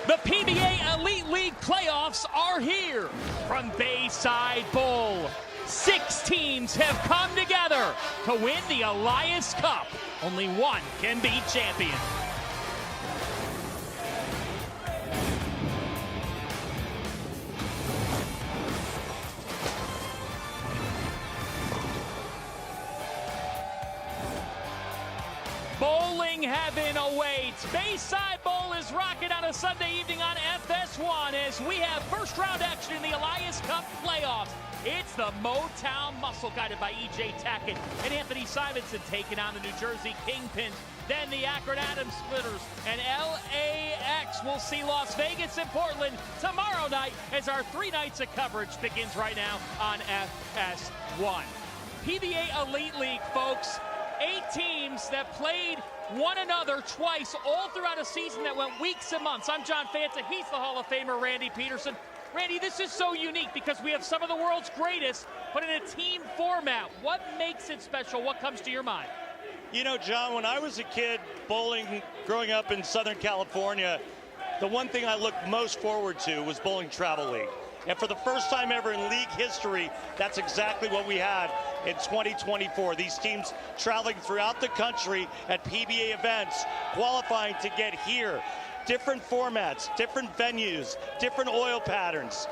The PBA Elite League playoffs are here. From Bayside Bowl, 6 teams have come together to win the Elias Cup. Only one can be champion. Bowling heaven awaits. Bayside Bowl is rocking on a Sunday evening on FS1 as we have first round action in the Elias Cup playoffs. It's the Motown Muscle, guided by E.J. Tackett and Anthony Simonson, taking on the New Jersey Kingpins. Then the Akron Adams Splitters and LAX will see Las Vegas and Portland tomorrow night as our 3 nights of coverage begins right now on FS1. PBA Elite League, folks. 8 teams that played one another twice all throughout a season that went weeks and months. I'm John Fanta. He's the Hall of Famer, Randy Pedersen. Randy, this is so unique because we have some of the world's greatest, but in a team format. What makes it special? What comes to your mind? You know, John, when I was a kid bowling, growing up in Southern California, the one thing I looked most forward to was Bowling Travel League. And for the first time ever in league history, that's exactly what we had in 2024. These teams traveling throughout the country at PBA events, qualifying to get here. Different formats, different venues, different oil patterns.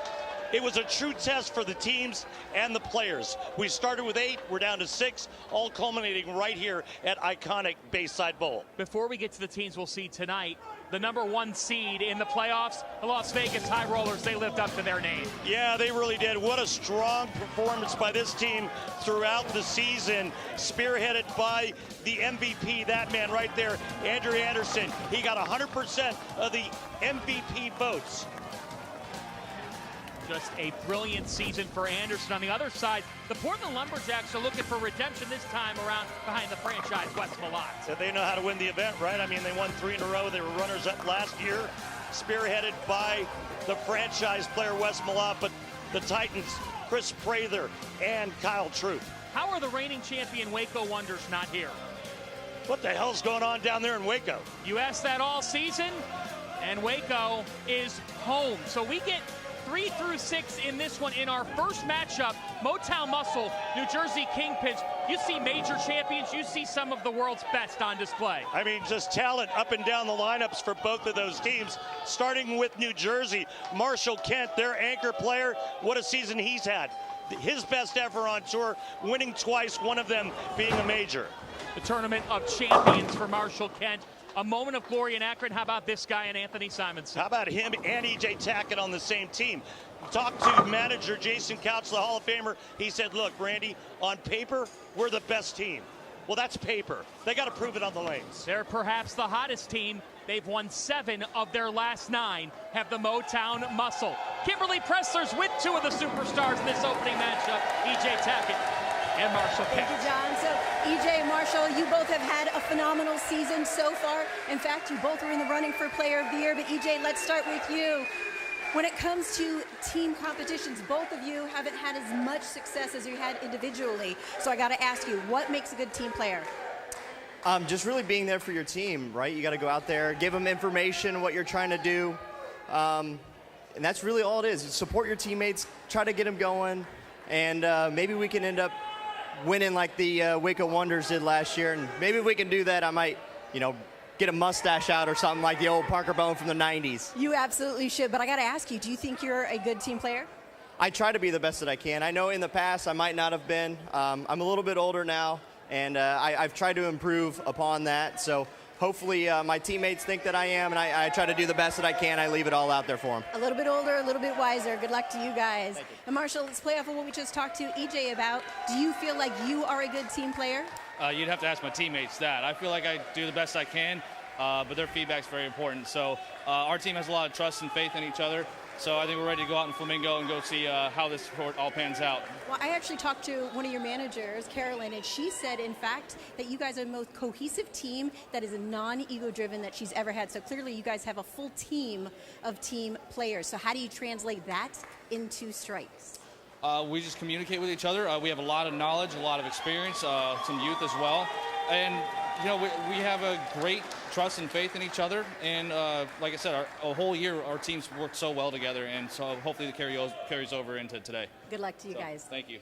It was a true test for the teams and the players. We started with 8, we're down to 6, all culminating right here at iconic Bayside Bowl. Before we get to the teams we'll see tonight, the #1 seed in the playoffs, the Las Vegas High Rollers, they lived up to their name. Yeah, they really did. What a strong performance by this team throughout the season, spearheaded by the MVP, that man right there, Andrew Anderson. He got 100% of the MVP votes. Just a brilliant season for Anderson. On the other side, the Portland Lumberjacks are looking for redemption this time around behind the franchise West Malott. So they know how to win the event, right? I mean, they won 3 in a row. They were runners-up last year, spearheaded by the franchise player West Malott, but the Titans, Chris Prather and Kyle Troop. How are the reigning champion Waco Wonders not here? What the hell's going on down there in Waco? You asked that all season, and Waco is home. So we get 3 through 6 in this one. In our first matchup, Motown Muscle, New Jersey Kingpins. You see major champions, you see some of the world's best on display. I mean, just talent up and down the lineups for both of those teams. Starting with New Jersey, Marshall Kent, their anchor player. What a season he's had. His best ever on tour, winning twice, one of them being a major. The Tournament of Champions for Marshall Kent. A moment of glory in Akron. How about this guy and Anthony Simonson? How about him and E.J. Tackett on the same team? Talked to manager Jason Couch, the Hall of Famer. He said, look, Randy, on paper, we're the best team. Well, that's paper. They got to prove it on the lanes. They're perhaps the hottest team. They've won 7 of their last 9, have the Motown Muscle. Kimberly Pressler's with 2 of the superstars in this opening matchup, E.J. Tackett and Marshall Kent. Thank you, John. So, E.J. and Marshall, you both have had a phenomenal season so far. In fact, you both were in the running for Player of the Year. But, E.J., let's start with you. When it comes to team competitions, both of you haven't had as much success as you had individually. So I got to ask you, what makes a good team player? Just really being there for your team, right? You got to go out there, give them information, what you're trying to do. And that's really all it is. Support your teammates, try to get them going, and maybe we can end up winning like the Waco Wonders did last year. And maybe if we can do that, I might, get a mustache out or something like the old Parker Bone from the 90s. You absolutely should, but I got to ask you, do you think you're a good team player? I try to be the best that I can. I know in the past I might not have been. I'm a little bit older now, and I've tried to improve upon that. So hopefully my teammates think that I am, and I try to do the best that I can. I leave it all out there for them. A little bit older, a little bit wiser. Good luck to you guys. And Marshall, let's play off of what we just talked to E.J. about. Do you feel like you are a good team player? You'd have to ask my teammates that. I feel like I do the best I can, but their feedback's very important. So our team has a lot of trust and faith in each other. So I think we're ready to go out in Flamingo and go see how this sport all pans out. Well, I actually talked to one of your managers, Carolyn, and she said, in fact, that you guys are the most cohesive team that is a non-ego driven that she's ever had. So clearly you guys have a full team of team players. So how do you translate that into strikes? We just communicate with each other. We have a lot of knowledge, a lot of experience, some youth as well. And You know, we have a great trust and faith in each other, and like I said, a whole year our teams worked so well together, and so hopefully it carries over into today. Good luck to you guys. Thank you.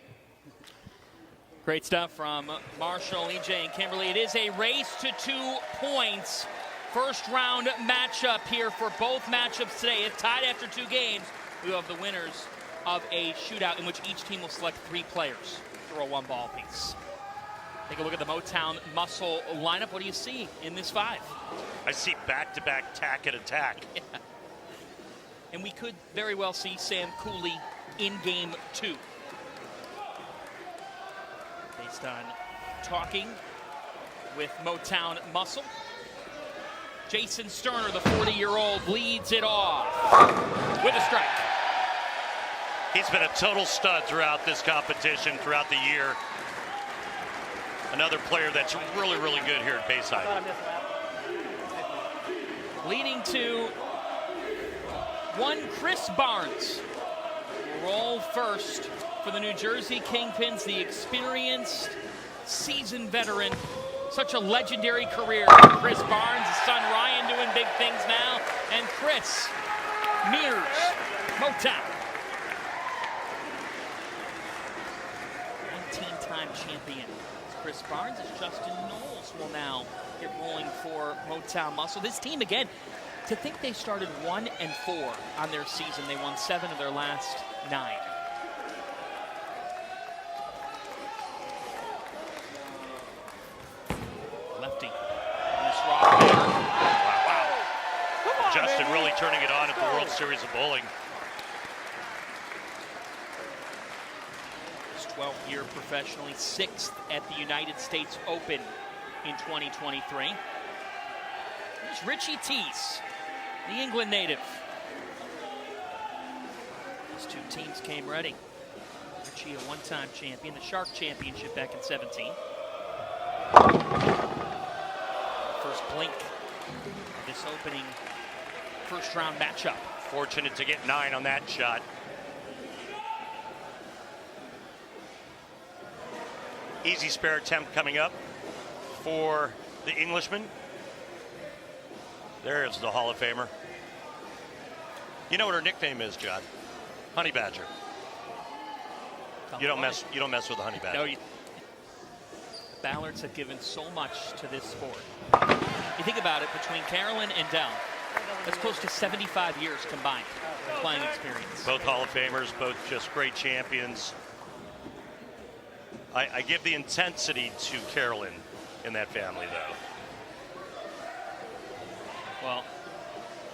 Great stuff from Marshall, EJ, and Kimberly. It is a race to 2 points. First round matchup here for both matchups today. If tied after 2 games, we have the winners of a shootout in which each team will select 3 players to throw 1 ball apiece. Take a look at the Motown Muscle lineup. What do you see in this 5? I see back-to-back tack and attack. Yeah. And we could very well see Sam Cooley in game 2. Based on talking with Motown Muscle. Jason Sterner, the 40-year-old, leads it off with a strike. He's been a total stud throughout this competition, throughout the year. Another player that's really, really good here at Bayside. Leading to 1 Chris Barnes. Roll first for the New Jersey Kingpins, the experienced, seasoned veteran. Such a legendary career for Chris Barnes, his son Ryan doing big things now, and Chris mirrors Motown. 19-time champion. Chris Barnes, as Justin Knowles will now get rolling for Motown Muscle. This team, again, to think they started 1-4 on their season. They won 7 of their last 9. Lefty. This rock there. Wow. Justin really turning it on at the World Series of Bowling. His 12th year professionally, 6th at the United States Open in 2023. There's Richie Teese, the England native. These 2 teams came ready. Richie, a 1-time champion, the Shark Championship back in 17. First blink of this opening first round matchup. Fortunate to get 9 on that shot. Easy spare attempt coming up for the Englishman. There's the Hall of Famer. You know what her nickname is, John? Honey Badger. You don't mess with the Honey Badger. No, Ballards have given so much to this sport. You think about it, between Carolyn and Dell, that's close to 75 years combined playing experience. Both Hall of Famers, both just great champions. I give the intensity to Carolyn in that family, though. Well,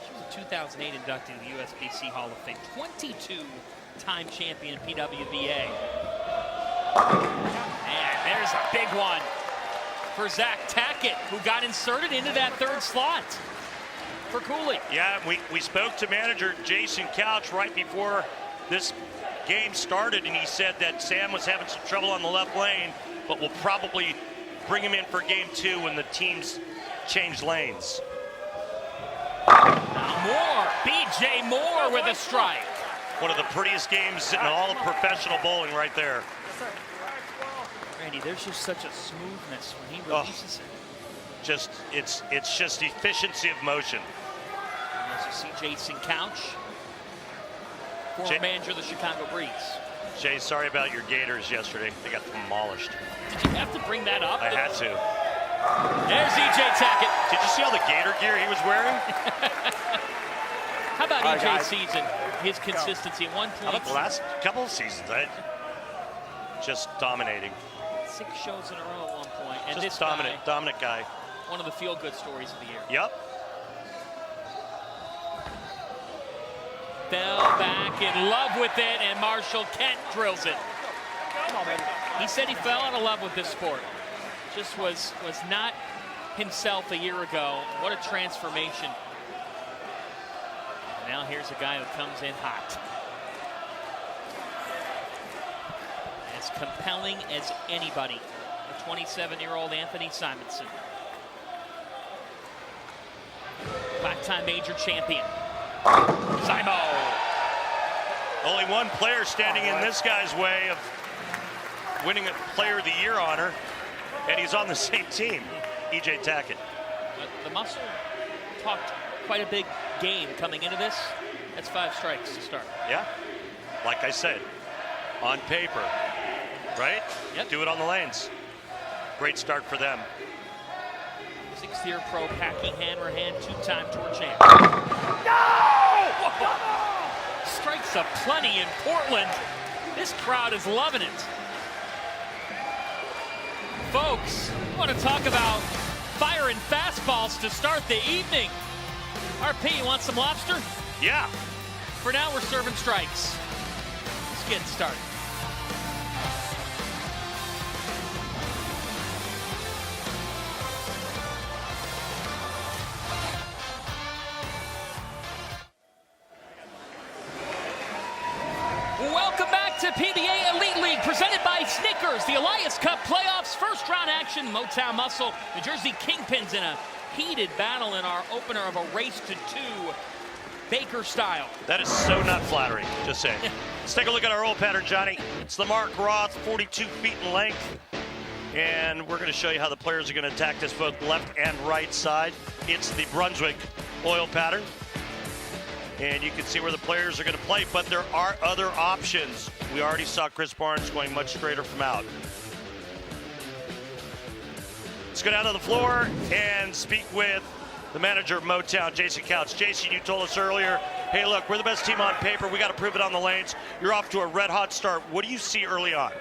she was a 2008 inductee to the USBC Hall of Fame, 22-time champion in PWBA. And there's a big one for Zach Tackett, who got inserted into that 3rd slot for Cooley. Yeah, we spoke to manager Jason Couch right before this game started, and he said that Sam was having some trouble on the left lane, but we'll probably bring him in for game 2 when the teams change lanes. Now Moore, BJ Moore with a strike. One of the prettiest games in all of professional bowling right there. Randy, there's just such a smoothness when he releases it. It's just efficiency of motion. And as you see Jason Couch, former manager of the Chicago Breeze. Jay, sorry about your Gators yesterday. They got demolished. Did you have to bring that up? I had to. There's EJ Tackett. Did you see all the Gator gear he was wearing? How about EJ's season? His consistency at 1 point. How about the last couple of seasons? Just dominating. 6 shows in a row at 1 point. And Just this dominant guy. One of the feel-good stories of the year. Yep. Fell back in love with it, and Marshall Kent drills it. Come on, baby. He said he fell out of love with this sport. Just was not himself a year ago. What a transformation. And now here's a guy who comes in hot. As compelling as anybody, the 27-year-old Anthony Simonson. 5-time major champion. Simo. Only one player standing in this guy's way of winning a Player of the Year honor, and he's on the same team. EJ Tackett. The Muscle talked quite a big game coming into this. That's 5 strikes to start. Yeah, like I said, on paper, right? Yep. Do it on the lanes. Great start for them. 6th-year pro Packy Hanrahan, 2-time tour champ. No! Strikes aplenty in Portland. This crowd is loving it. Folks, I want to talk about firing fastballs to start the evening. RP, you want some lobster? Yeah. For now, we're serving strikes. Let's get started. Welcome back to PBA Elite League, presented by Snickers. The Elias Cup playoffs, first round action. Motown Muscle, New Jersey Kingpins in a heated battle in our opener of a race to 2, Baker style. That is so not flattering, just saying. Let's take a look at our roll pattern, Johnny. It's the Mark Roth, 42 feet in length. And we're going to show you how the players are going to attack this both left and right side. It's the Brunswick oil pattern. And you can see where the players are going to play, but there are other options. We already saw Chris Barnes going much straighter from out. Let's go down to the floor and speak with the manager of Motown, Jason Couch. Jason, you told us earlier, hey, look, we're the best team on paper. We got to prove it on the lanes. You're off to a red-hot start. What do you see early on?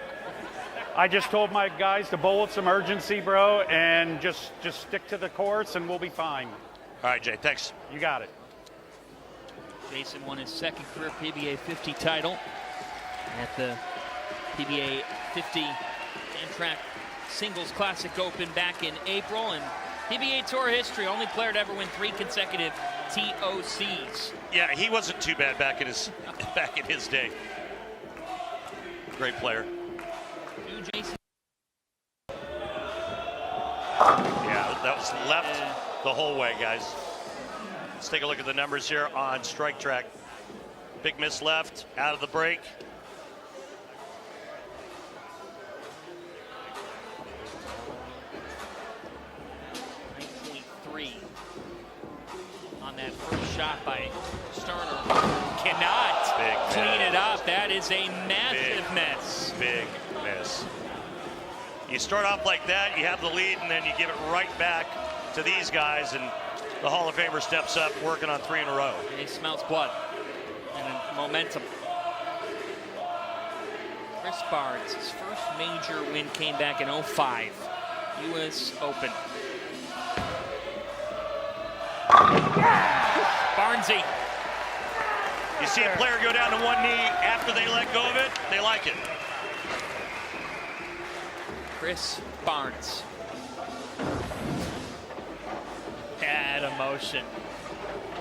I just told my guys to bowl with some urgency, bro, and just stick to the course, and we'll be fine. All right, Jay, thanks. You got it. Jason won his 2nd career PBA 50 title at the PBA 50 Amtrak Singles Classic Open back in April, and PBA Tour history, only player to ever win 3 consecutive TOCs. Yeah, he wasn't too bad back in his day. Great player. New Jason. Yeah, that was left the whole way, guys. Let's take a look at the numbers here on Strike Track. Big miss left, out of the break. On that first shot by Sterner. Cannot clean it up. That is a massive miss. Big miss. You start off like that, you have the lead, and then you give it right back to these guys, and the Hall of Famer steps up, working on 3 in a row. And he smells blood and momentum. Chris Barnes, his first major win came back in 05, U.S. Open. Barnesy. You see a player go down to one knee after they let go of it, they like it. Chris Barnes. Bad emotion.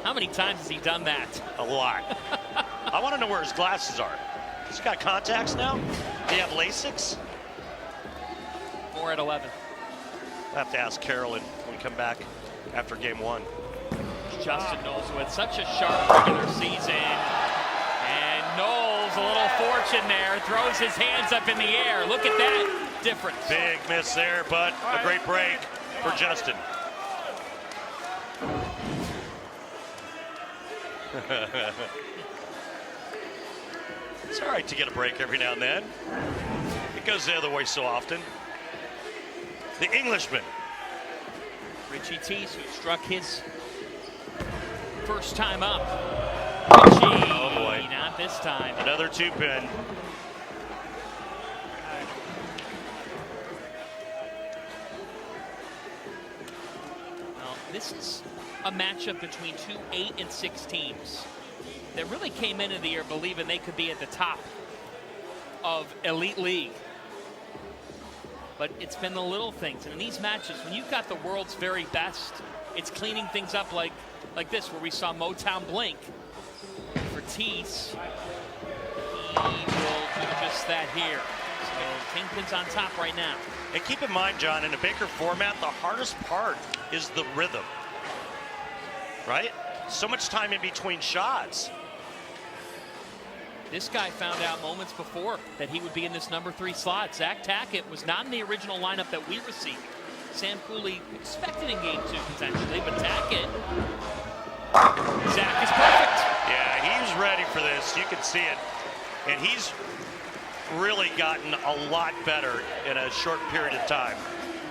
How many times has he done that? A lot. I want to know where his glasses are. He's got contacts now? Do you have LASIKs? More at 11. I'll have to ask Carolyn when we come back after game 1. Justin Knowles with such a sharp regular season. And Knowles, a little fortune there, throws his hands up in the air. Look at that difference. Big miss there, but a great break for Justin. It's all right to get a break every now and then. It goes the other way so often. The Englishman. Richie Teese, who struck his first time up. Richie, oh boy, not this time. Another 2-pin. Well, this is a matchup between 2 8 and 6 teams that really came into the year believing they could be at the top of Elite League. But it's been the little things. And in these matches, when you've got the world's very best, it's cleaning things up like this, where we saw Motown blink for Teese. He will do just that here. So Kingpin's on top right now. And keep in mind, John, in a Baker format, the hardest part is the rhythm, right? So much time in between shots. This guy found out moments before that he would be in this number 3 slot. Zach Tackett was not in the original lineup that we received. Sam Cooley expected in game 2 potentially, but Tackett. Zach is perfect. Yeah, he's ready for this. You can see it. And he's really gotten a lot better in a short period of time.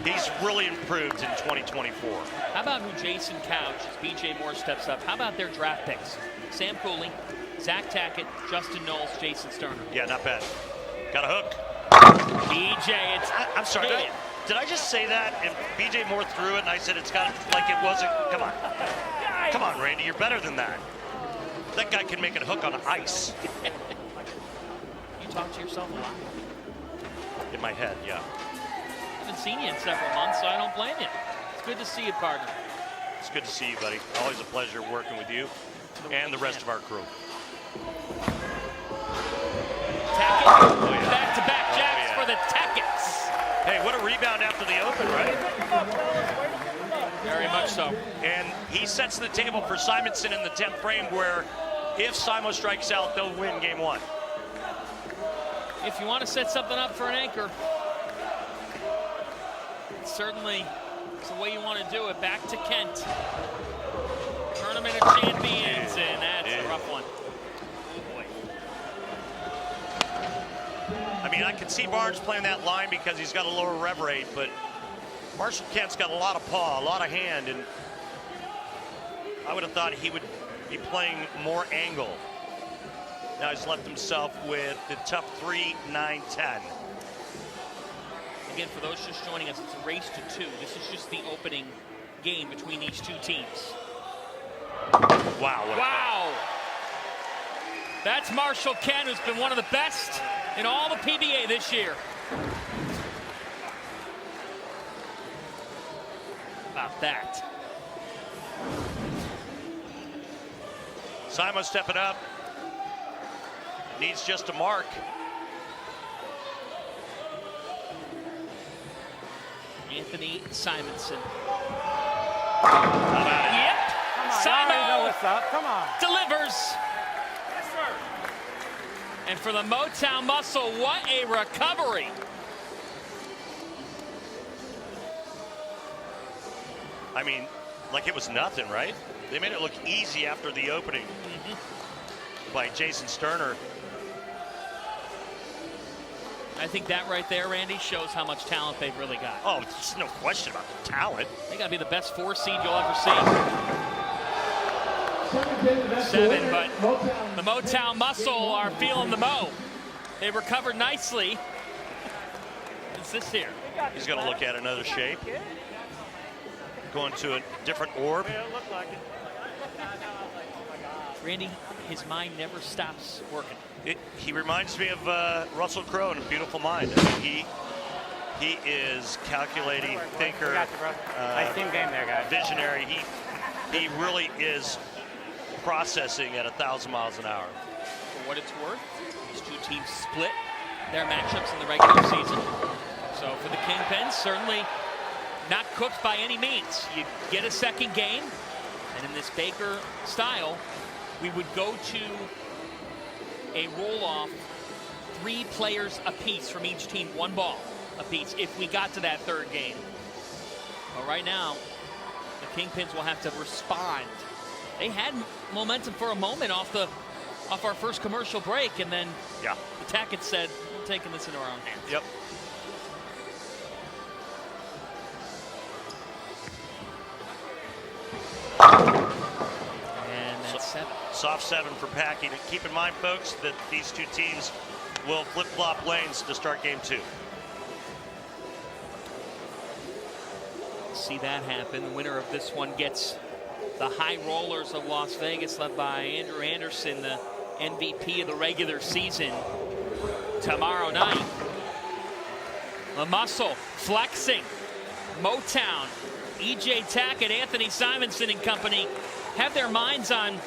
He's really improved in 2024. How about who Jason Couch, as BJ Moore steps up? How about their draft picks? Sam Cooley, Zach Tackett, Justin Knowles, Jason Sterner. Yeah, not bad. Got a hook. BJ, it's... I'm sorry, did I just say that? And BJ Moore threw it, and I said it's got like it wasn't. Come on. Come on, Randy, you're better than that. That guy can make a hook on ice. You talk to yourself a lot. In my head, yeah. I haven't seen you in several months, so I don't blame you. It's good to see you, partner. It's good to see you, buddy. Always a pleasure working with you and the rest of our crew. Tackett, Oh, yeah. back-to-back jacks for the Tackets. Hey, what a rebound after the open, right? Very much so. And he sets the table for Simonson in the 10th frame where if Simo strikes out, they'll win game 1. If you want to set something up for an anchor, certainly it's the way you want to do it. Back to Kent. Tournament of Champions, and that's a rough one. Boy. I mean, I can see Barnes playing that line because he's got a lower rev rate, but Marshall Kent's got a lot of paw, a lot of hand, and I would have thought he would be playing more angle. Now he's left himself with the tough 3, 9, 10. Again, for those just joining us, it's a race to 2. This is just the opening game between these two teams. Wow. Wow. That's Marshall Kent, who's been one of the best in all the PBA this year. About that. Simo stepping up. Needs just a mark. Anthony Simonson. How about it? Yep. Come on, I already know what's up. Come on. Delivers. Yes, sir. And for the Motown Muscle, what a recovery. I mean, like it was nothing, right? They made it look easy after the opening by Jason Sterner. I think that right there, Randy, shows how much talent they've really got. Oh, there's no question about the talent. They got to be the best 4 seed you'll ever see. 7, but the Motown Muscle are feeling the mo. They recovered nicely. What's this here? He's going to look at another shape. Going to a different orb. Randy, his mind never stops working. He reminds me of Russell Crowe in A Beautiful Mind. I mean, he is calculating, thinker, Nice team game there, guys. visionary. He really is processing at 1,000 miles an hour. For what it's worth, these two teams split their matchups in the regular season. So for the Kingpins, certainly not cooked by any means. You get a second game, and in this Baker style, we would go to a roll-off, 3 players apiece from each team, 1 ball apiece, if we got to that third game. But right now, the Kingpins will have to respond. They had momentum for a moment off our first commercial break, and then Yeah. the Tackett said, we're taking this into our own hands. Yep. And that's 7. Soft 7 for Packy. Keep in mind, folks, that these two teams will flip-flop lanes to start game 2. See that happen. The winner of this one gets the High Rollers of Las Vegas, led by Andrew Anderson, the MVP of the regular season, tomorrow night. The Muscle flexing. Motown, E.J. Tackett, Anthony Simonson and company have their minds on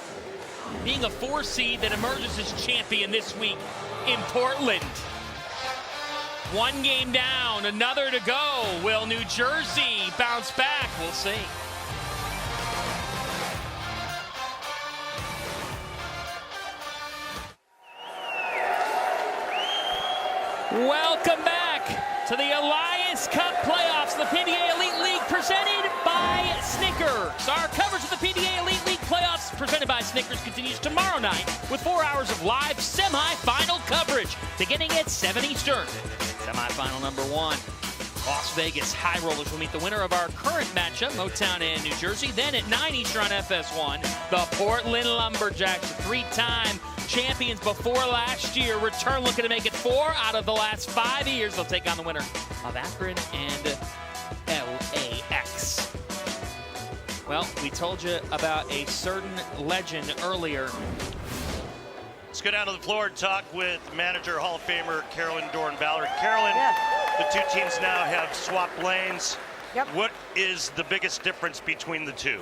being a 4 seed that emerges as champion this week in Portland. 1 game down, another to go. Will New Jersey bounce back? We'll see. Welcome back to the Alliance Cup playoffs, the PBA Elite League presented by Snickers. Our coverage of the PBA Elite League playoffs presented by Snickers continues tomorrow night with 4 hours of live semi-final coverage beginning at 7 Eastern. Semi-final number 1. Las Vegas High Rollers will meet the winner of our current matchup, Motown and New Jersey. Then at 9 Eastern on FS1, the Portland Lumberjacks, 3-time champions before last year, return looking to make it 4 out of the last 5 years. They'll take on the winner of Akron and LAX. Well, we told you about a certain legend earlier. Let's go down to the floor and talk with manager, Hall of Famer Carolyn Doran-Ballard. Carolyn, the two teams now have swapped lanes. Yep. What is the biggest difference between the two?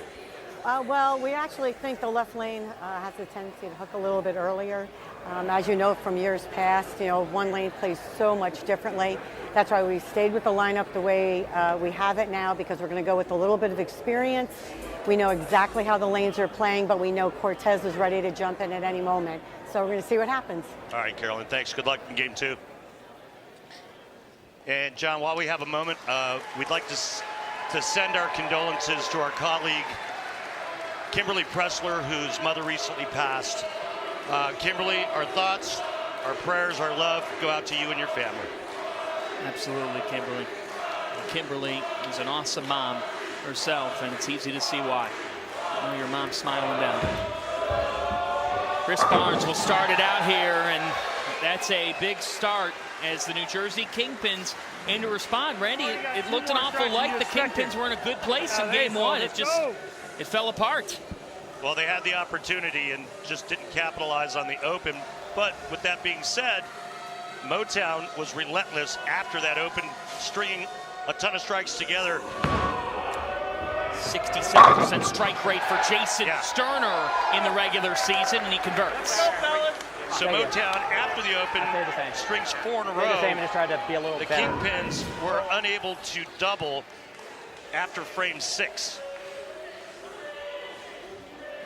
Well, we actually think the left lane has a tendency to hook a little bit earlier. As you know from years past, one lane plays so much differently. That's why we stayed with the lineup the way we have it now, because we're going to go with a little bit of experience. We know exactly how the lanes are playing, but we know Cortez is ready to jump in at any moment. So we're going to see what happens. All right, Carolyn, thanks. Good luck in game 2. And John, while we have a moment, we'd like to send our condolences to our colleague, Kimberly Pressler, whose mother recently passed. Kimberly, our thoughts, our prayers, our love go out to you and your family. Absolutely, Kimberly. Kimberly is an awesome mom herself, and it's easy to see why. Your mom's smiling down. Chris Barnes will start it out here, and that's a big start as the New Jersey Kingpins aim to respond. Randy, it looked an awful like the Kingpins were in a good place in game 1. It fell apart. Well, they had the opportunity and just didn't capitalize on the open. But with that being said, Motown was relentless after that open, stringing a ton of strikes together. 67% strike rate for Jason Sterner in the regular season, and he converts. So Motown, after the open, strings 4 in a row. The Kingpins were unable to double after frame 6.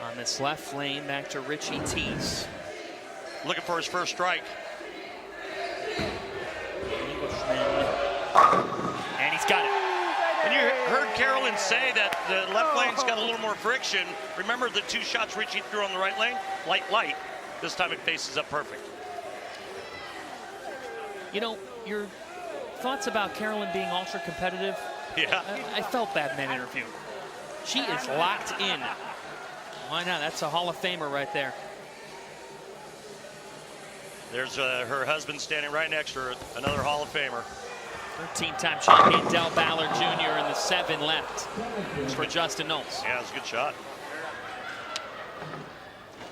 On this left lane, back to Richie Teese. Looking for his first strike. Englishman. And he's got it. And you heard Carolyn say that the left lane's got a little more friction. Remember the 2 shots Richie threw on the right lane? Light. This time it faces up perfect. Your thoughts about Carolyn being ultra competitive? Yeah. I felt that in that interview. She is locked in. Why not? That's a Hall of Famer right there. There's her husband standing right next to her, another Hall of Famer. 13-time champion Del Ballard Jr. in the 7 left for Justin Knowles. Yeah, it's a good shot.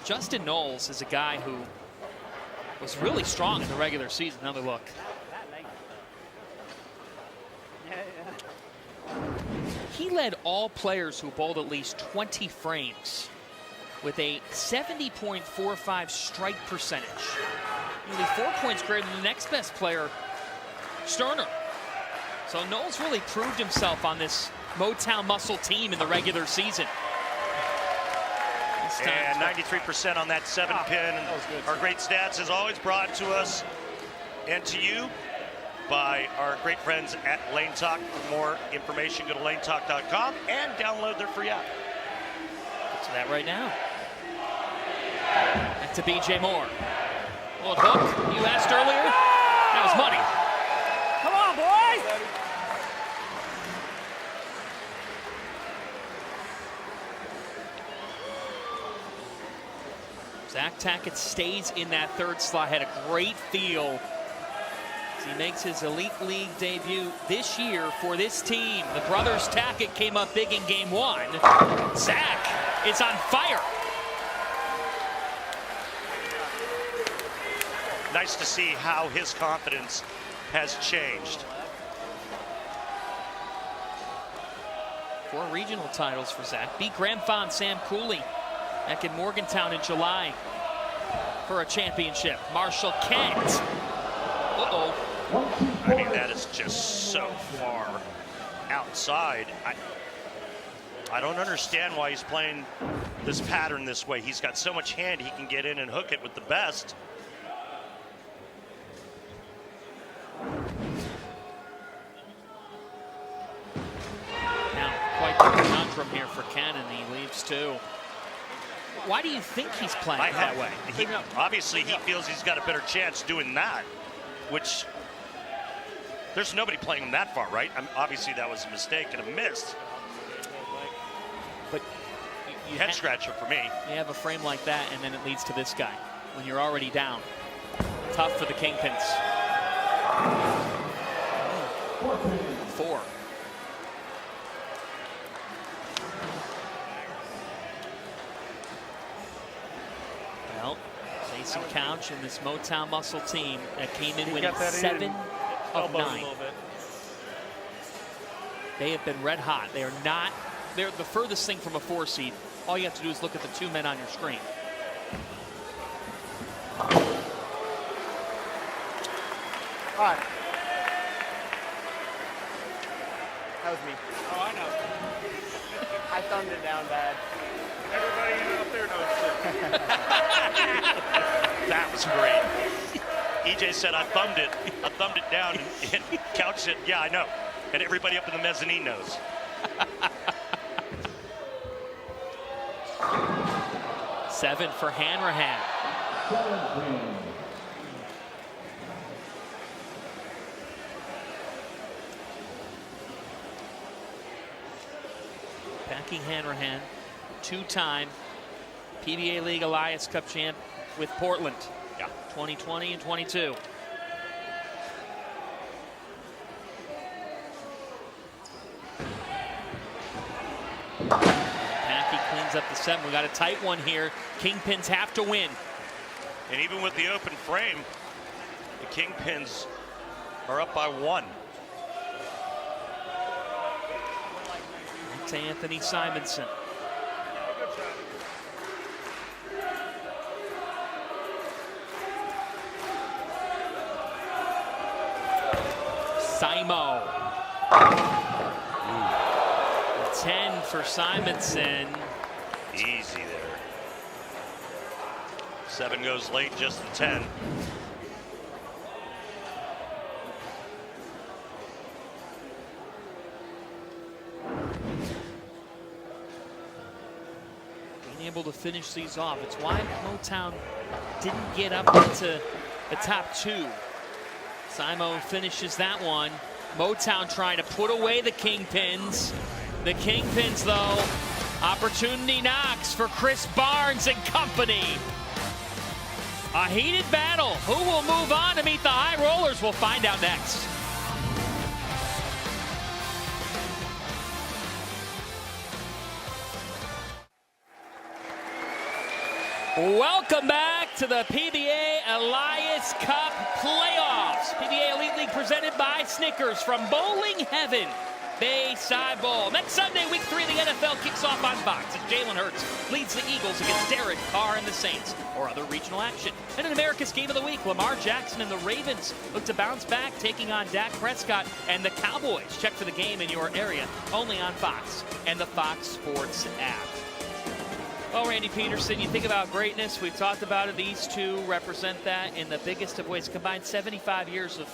Justin Knowles is a guy who was really strong in the regular season. Another look. He led all players who bowled at least 20 frames with a 70.45 strike percentage. Nearly 4 points greater than the next best player, Sterner. So Knowles really proved himself on this Motown Muscle team in the regular season. And 93% on that 7 pin. Our great stats is always brought to us and to you by our great friends at Lane Talk. For more information, go to lanetalk.com and download their free app. Get to that right now. Back to BJ Moore. Little hook you asked earlier. That was money. Come on, boys! Zach Tackett stays in that 3rd slot. Had a great feel as he makes his Elite League debut this year for this team. The brothers Tackett came up big in game 1. Zach is on fire. Nice to see how his confidence has changed. 4 regional titles for Zach. Beat Graham Fond, Sam Cooley back in Morgantown in July for a championship. Marshall Kent. Uh-oh. I mean, that is just so far outside. I don't understand why he's playing this pattern this way. He's got so much hand, he can get in and hook it with the best. too. Why do you think he's playing that way? Obviously, he feels he's got a better chance doing that, which there's nobody playing him that far, right? Obviously, that was a mistake and a miss. But you head scratcher for me. You have a frame like that, and then it leads to this guy when you're already down. Tough for the Kingpins. 4. Well, Jason Couch and this Motown Muscle team that came in winning 7 of 9. They have been red hot. They are not, they're the furthest thing from a 4 seed. All you have to do is look at the 2 men on your screen. All right. That was me. Oh, I know. I thumbed it down bad. Everybody out there knows it. That was great. EJ said, I thumbed it down, and Couch said, yeah, I know. And everybody up in the mezzanine knows. Seven for Hanrahan. Becky Hanrahan, 2-time PBA League Elias Cup champ with Portland. Yeah. 2020 and 22. Packy cleans up the 7. We got a tight one here. Kingpins have to win. And even with the open frame, the Kingpins are up by 1. To Anthony Simonson. Simo. 10 for Simonson. Easy there. 7 goes late, just the 10. Being able to finish these off. It's why Motown didn't get up into the top 2. Simo finishes that one. Motown trying to put away the Kingpins. The Kingpins, though, opportunity knocks for Chris Barnes and company. A heated battle. Who will move on to meet the High Rollers? We'll find out next. Welcome back to the PBA Elias Cup playoffs. PBA Elite League presented by Snickers from Bowling Heaven. Bayside Bowl. Next Sunday, week 3 of the NFL kicks off on Fox as Jalen Hurts leads the Eagles against Derek Carr and the Saints, or other regional action. And in America's Game of the Week, Lamar Jackson and the Ravens look to bounce back, taking on Dak Prescott and the Cowboys. Check for the game in your area, only on Fox and the Fox Sports app. Well, Randy Pedersen, you think about greatness. We've talked about it. These two represent that in the biggest of ways. Combined 75 years of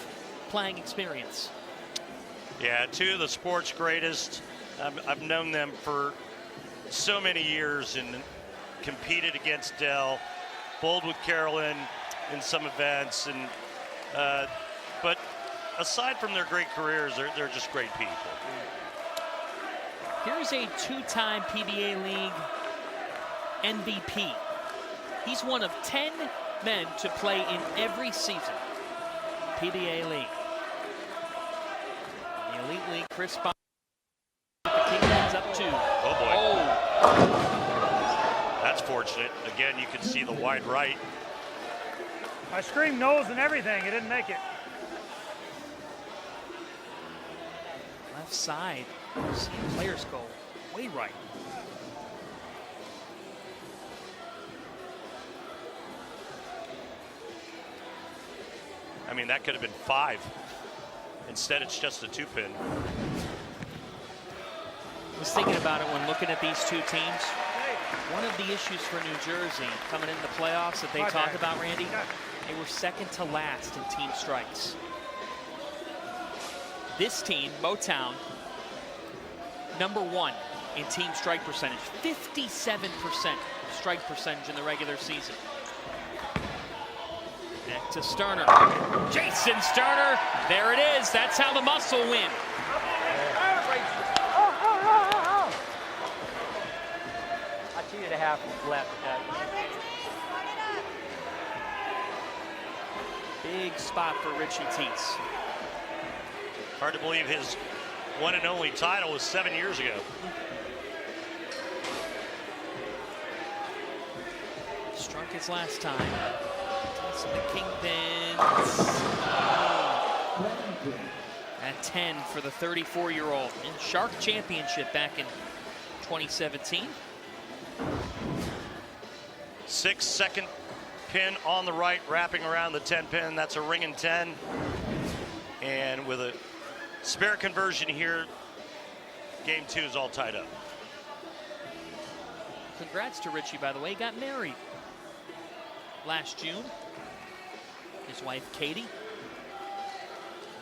playing experience. Yeah, 2 of the sport's greatest. I've known them for so many years and competed against Dell, bowled with Carolyn in some events, and but aside from their great careers, they're just great people. Here's a 2-time PBA League MVP. He's one of 10 men to play in every season. PBA League. The Elite League, Chris Barnes. The Kingpins up 2. Oh boy. Oh. That's fortunate. Again, you can see the wide right. I screamed nose and everything. It didn't make it. Left side. See players go way right. I mean, that could have been 5. Instead, it's just a 2-pin. I was thinking about it when looking at these two teams. One of the issues for New Jersey coming into the playoffs that they talked about, Randy, they were second to last in team strikes. This team, Motown, number 1 in team strike percentage. 57% strike percentage in the regular season. Back to Sterner. Jason Sterner. There it is. That's how the Muscle win. I cheated a half left at that. Big spot for Richie Teets. Hard to believe his one and only title was 7 years ago. Struck his last time. Teets and the Kingpins. At 10 for the 34-year-old in Shark Championship back in 2017. 6-second pin on the right, wrapping around the 10 pin. That's a ring and 10. And with a spare conversion here, game 2 is all tied up. Congrats to Richie, by the way. He got married last June. His wife, Katie.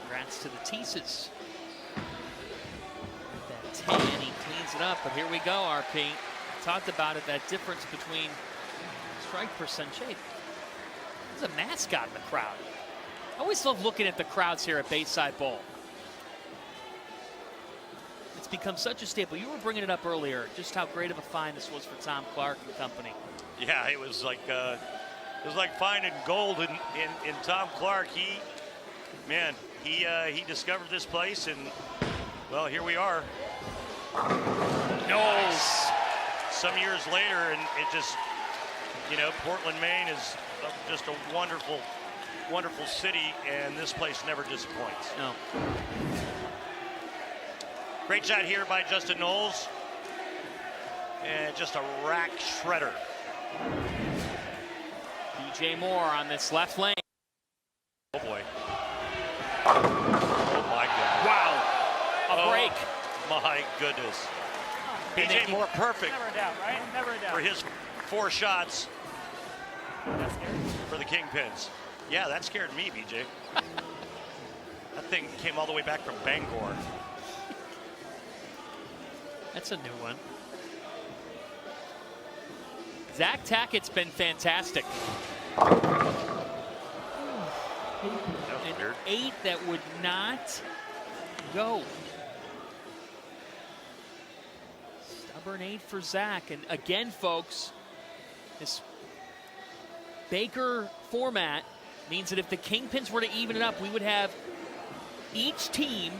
Congrats to the Teeses. That 10, he cleans it up, but here we go, RP. Talked about it, that difference between strike percentage. There's a mascot in the crowd. I always love looking at the crowds here at Bayside Bowl. It's become such a staple. You were bringing it up earlier, just how great of a find this was for Tom Clark and company. Yeah, it was like finding gold in Tom Clark. He discovered this place, and well, here we are. Nice. Some years later, and it just, Portland, Maine is just a wonderful, wonderful city, and this place never disappoints. No. Great shot here by Justin Knowles, and just a rack shredder. DJ Moore on this left lane. Oh boy. Oh my goodness. Wow. A break. My goodness. DJ Moore perfect. Never a doubt, right? Never a doubt. For his 4 shots for the Kingpins. Yeah, that scared me, BJ. That thing came all the way back from Bangor. That's a new one. Zach Tackett's been fantastic. An 8 that would not go. Stubborn 8 for Zach. And again, folks, this Baker format means that if the Kingpins were to even it up, we would have each team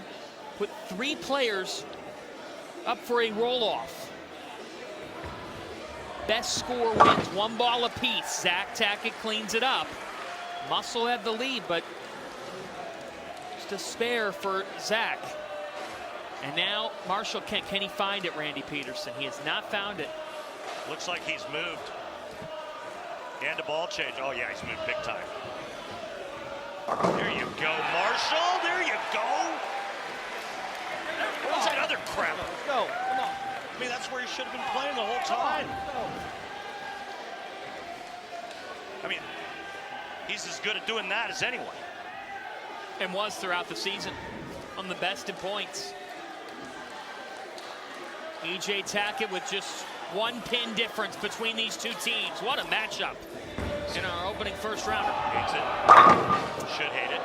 put 3 players up for a roll-off. Best score wins, 1 ball apiece. Zach Tackett cleans it up. Muscle had the lead, but just a spare for Zach. And now Marshall Kent, can he find it, Randy Pedersen? He has not found it. Looks like he's moved. And a ball change. Oh yeah, he's moved big time. There you go, Marshall. There you go. What was that other crap? Let's go. Come on. I mean, that's where he should have been playing the whole time. I mean, he's as good at doing that as anyone. And was throughout the season on the best in points. E.J. Tackett with just 1 pin difference between these 2 teams. What a matchup in our opening first rounder. Hates it. Should hate it.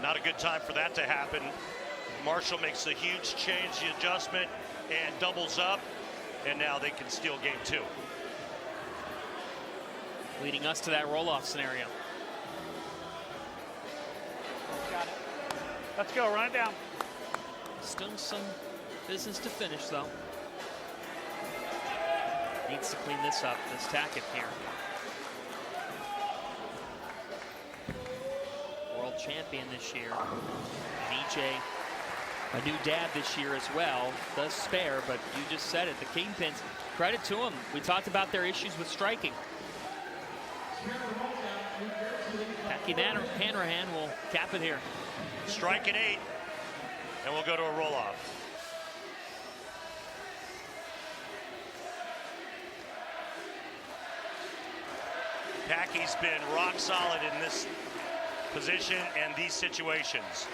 Not a good time for that to happen. Marshall makes a huge change, the adjustment, and doubles up. And now they can steal game 2. Leading us to that roll-off scenario. Got it. Let's go, run it down. Still some business to finish, though. Needs to clean this up, this Tackett here. World champion this year. And EJ, a new dad this year as well, does spare, but you just said it. The Kingpins, credit to them. We talked about their issues with striking. Packy Hanrahan will cap it here. Strike at 8, and we'll go to a roll-off. Packy's been rock solid in this position and these situations.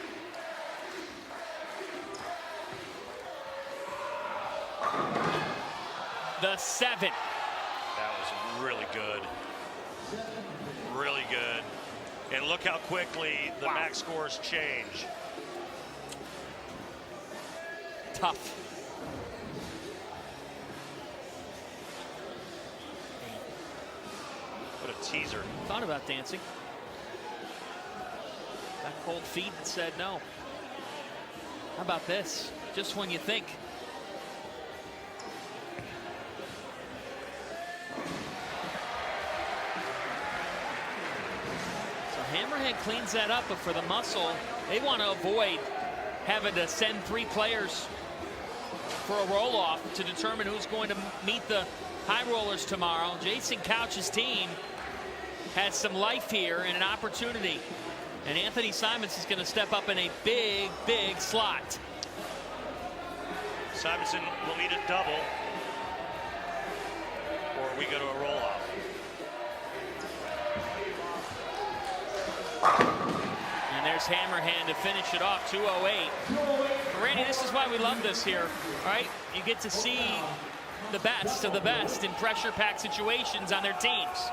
the 7. That was really good. Really good. And look how quickly the max scores change. Tough. What a teaser. Thought about dancing. Got cold feet and said no. How about this? Just when you think. So Hammerhead cleans that up, but for the muscle, they want to avoid having to send 3 players for a roll-off to determine who's going to meet the high rollers tomorrow. Jason Couch's team has some life here and an opportunity. And Anthony Simons is going to step up in a big, big slot. Simonson will need a double, or we go to a roll-off. And there's Hammerhand to finish it off, 2:08. Randy, this is why we love this here, right? You get to see the best of the best in pressure-packed situations on their teams.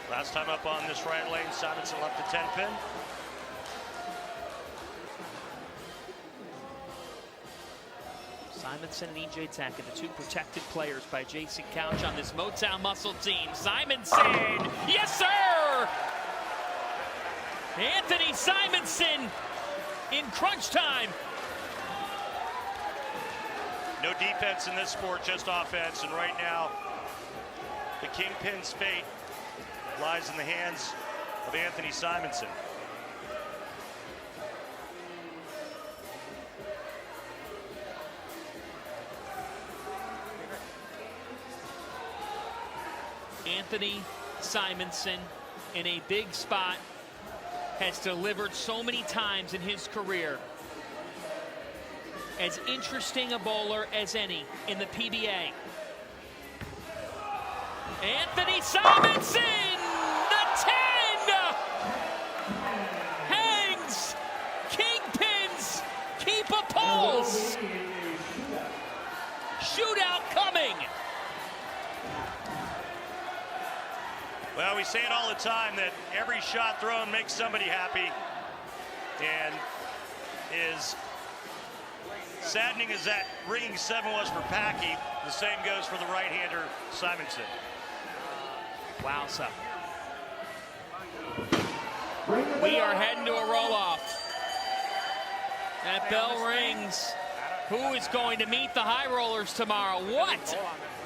Last time up on this right lane, Simonson left a 10-pin. Simonson and E.J. Tackett, the 2 protected players by Jason Couch on this Motown Muscle team. Simonson, yes sir! Anthony Simonson in crunch time. No defense in this sport, just offense. And right now, the Kingpin's fate lies in the hands of Anthony Simonson. Anthony Simonson in a big spot has delivered so many times in his career. As interesting a bowler as any in the PBA. Anthony Simonson, the 10! Hangs, Kingpins, keep a pulse. Shootout coming. Well, we say it all the time that every shot thrown makes somebody happy. And as saddening as that ringing 7 was for Packy, the same goes for the right-hander Simonson. Wow, so we are heading to a roll-off. That bell rings. Who is going to meet the high rollers tomorrow? What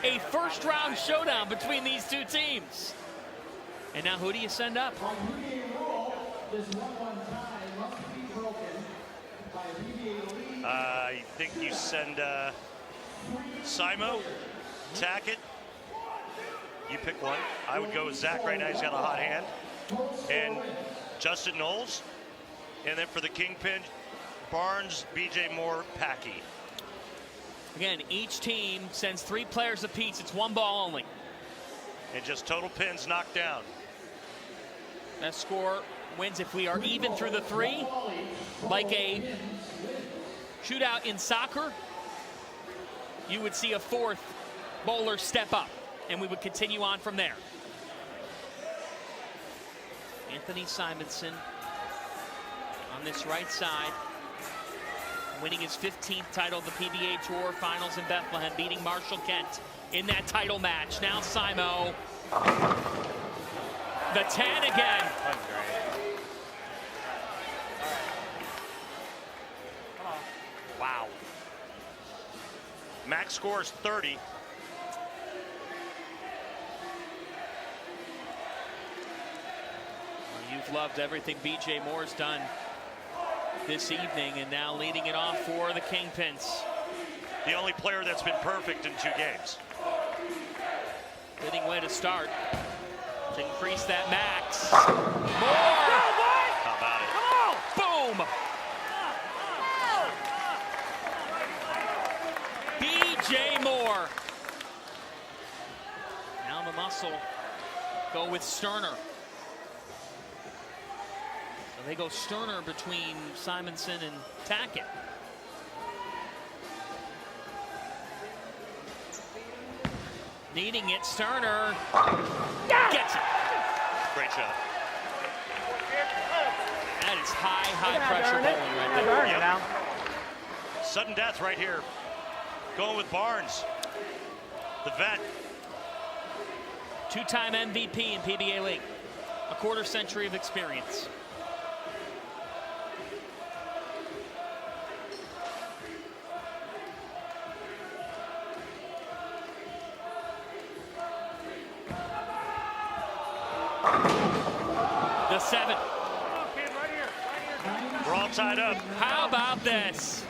a first-round showdown between these 2 teams. And now who do you send up? I think you send Simo, Tackett. You pick one. I would go with Zach right now. He's got a hot hand. And Justin Knowles. And then for the Kingpin, Barnes, BJ Moore, Packy. Again, each team sends 3 players apiece. It's 1 ball only. And just total pins knocked down. That score wins if we are even through the 3. Like a shootout in soccer, you would see a 4th bowler step up, and we would continue on from there. Anthony Simonson on this right side, winning his 15th title of the PBA Tour Finals in Bethlehem, beating Marshall Kent in that title match. Now Simo, the 10 again. Wow. Max scores 30. You've loved everything BJ Moore's done this evening, and now leading it off for the Kingpins. The only player that's been perfect in 2 games. Fitting way to start to increase that max. Moore! How about it? Boom! BJ Moore. Now the muscle go with Sterner. So they go Sterner between Simonson and Tackett. Needing it, Sterner gets it. Great shot. That is high pressure bowling right there. Burn it now. Sudden death right here. Going with Barnes, the vet. Two-time MVP in PBA League. A quarter century of experience. The 7. We're all tied up. How about this?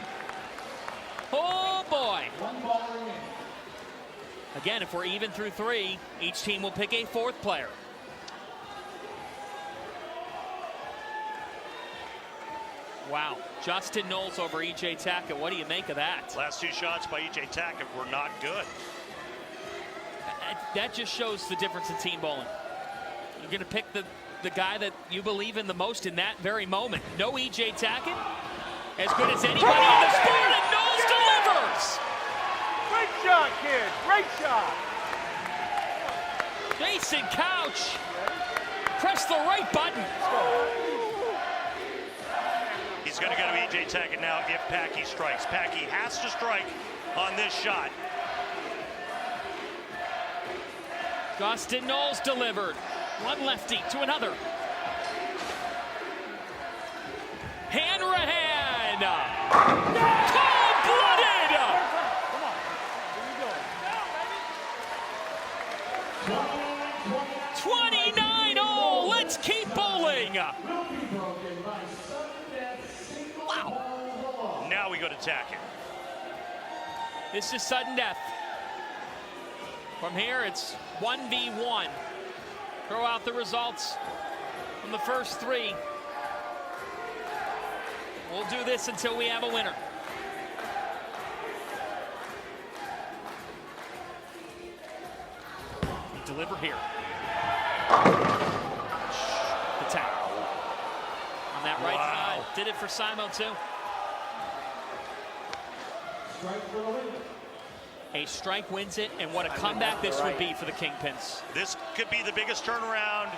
Oh boy. Again, if we're even through 3, each team will pick a 4th player. Wow. Justin Knowles over E.J. Tackett. What do you make of that? Last 2 shots by E.J. Tackett were not good. That just shows the difference in team bowling. You're going to pick the guy that you believe in the most in that very moment. No E.J. Tackett, as good as anybody in the sport, and Knowles delivers! Great shot, kid. Great shot. Jason Couch, press the right button. He's going to go to E.J. Tackett now if Packy strikes. Packy has to strike on this shot. Justin Knowles delivered. One lefty to another. Hanrahan! Cold-blooded! 29 all. Let's keep bowling. Wow. Now we go to Tackett. This is sudden death. From here, it's 1v1. Throw out the results from the first 3. We'll do this until we have a winner. Deliver here. The tap. On that right side. Did it for Simo too. A strike wins it, and what a comeback this would be for the Kingpins. This could be the biggest turnaround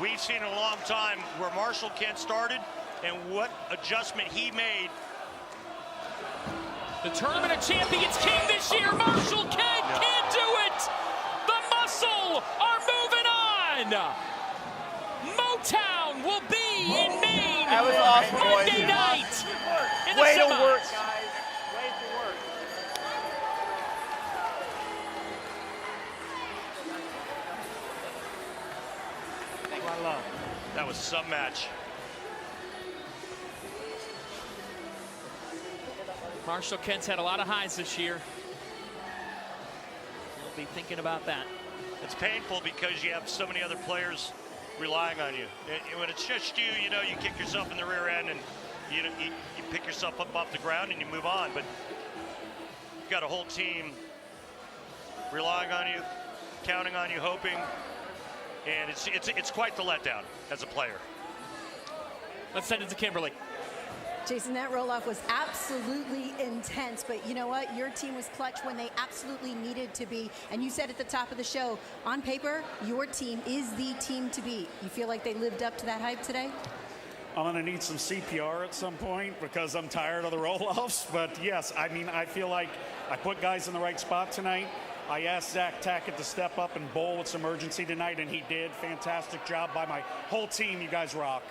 we've seen in a long time, where Marshall Kent started and what adjustment he made. The Tournament of Champions king this year, Marshall Kent can't do it! The Muscle are moving on! Motown will be in Maine That was awesome, Monday boys. night in the Way to semis. work, guys. Way to work. That was some match. Marshall Kent's had a lot of highs this year. We'll be thinking about that. It's painful because you have so many other players relying on you. When it's just you, you know, you kick yourself in the rear end and you pick yourself up off the ground and you move on. But you've got a whole team relying on you, counting on you, hoping. And it's quite the letdown as a player. Let's send it to Kimberly. Jason, that roll-off was absolutely intense, but you know what? Your team was clutch when they absolutely needed to be. And you said at the top of the show, on paper, your team is the team to beat. You feel like they lived up to that hype today? I'm going to need some CPR at some point because I'm tired of the roll-offs. But yes, I mean, I feel like I put guys in the right spot tonight. I asked Zach Tackett to step up and bowl with some urgency tonight, and he did. Fantastic job by my whole team. You guys rock.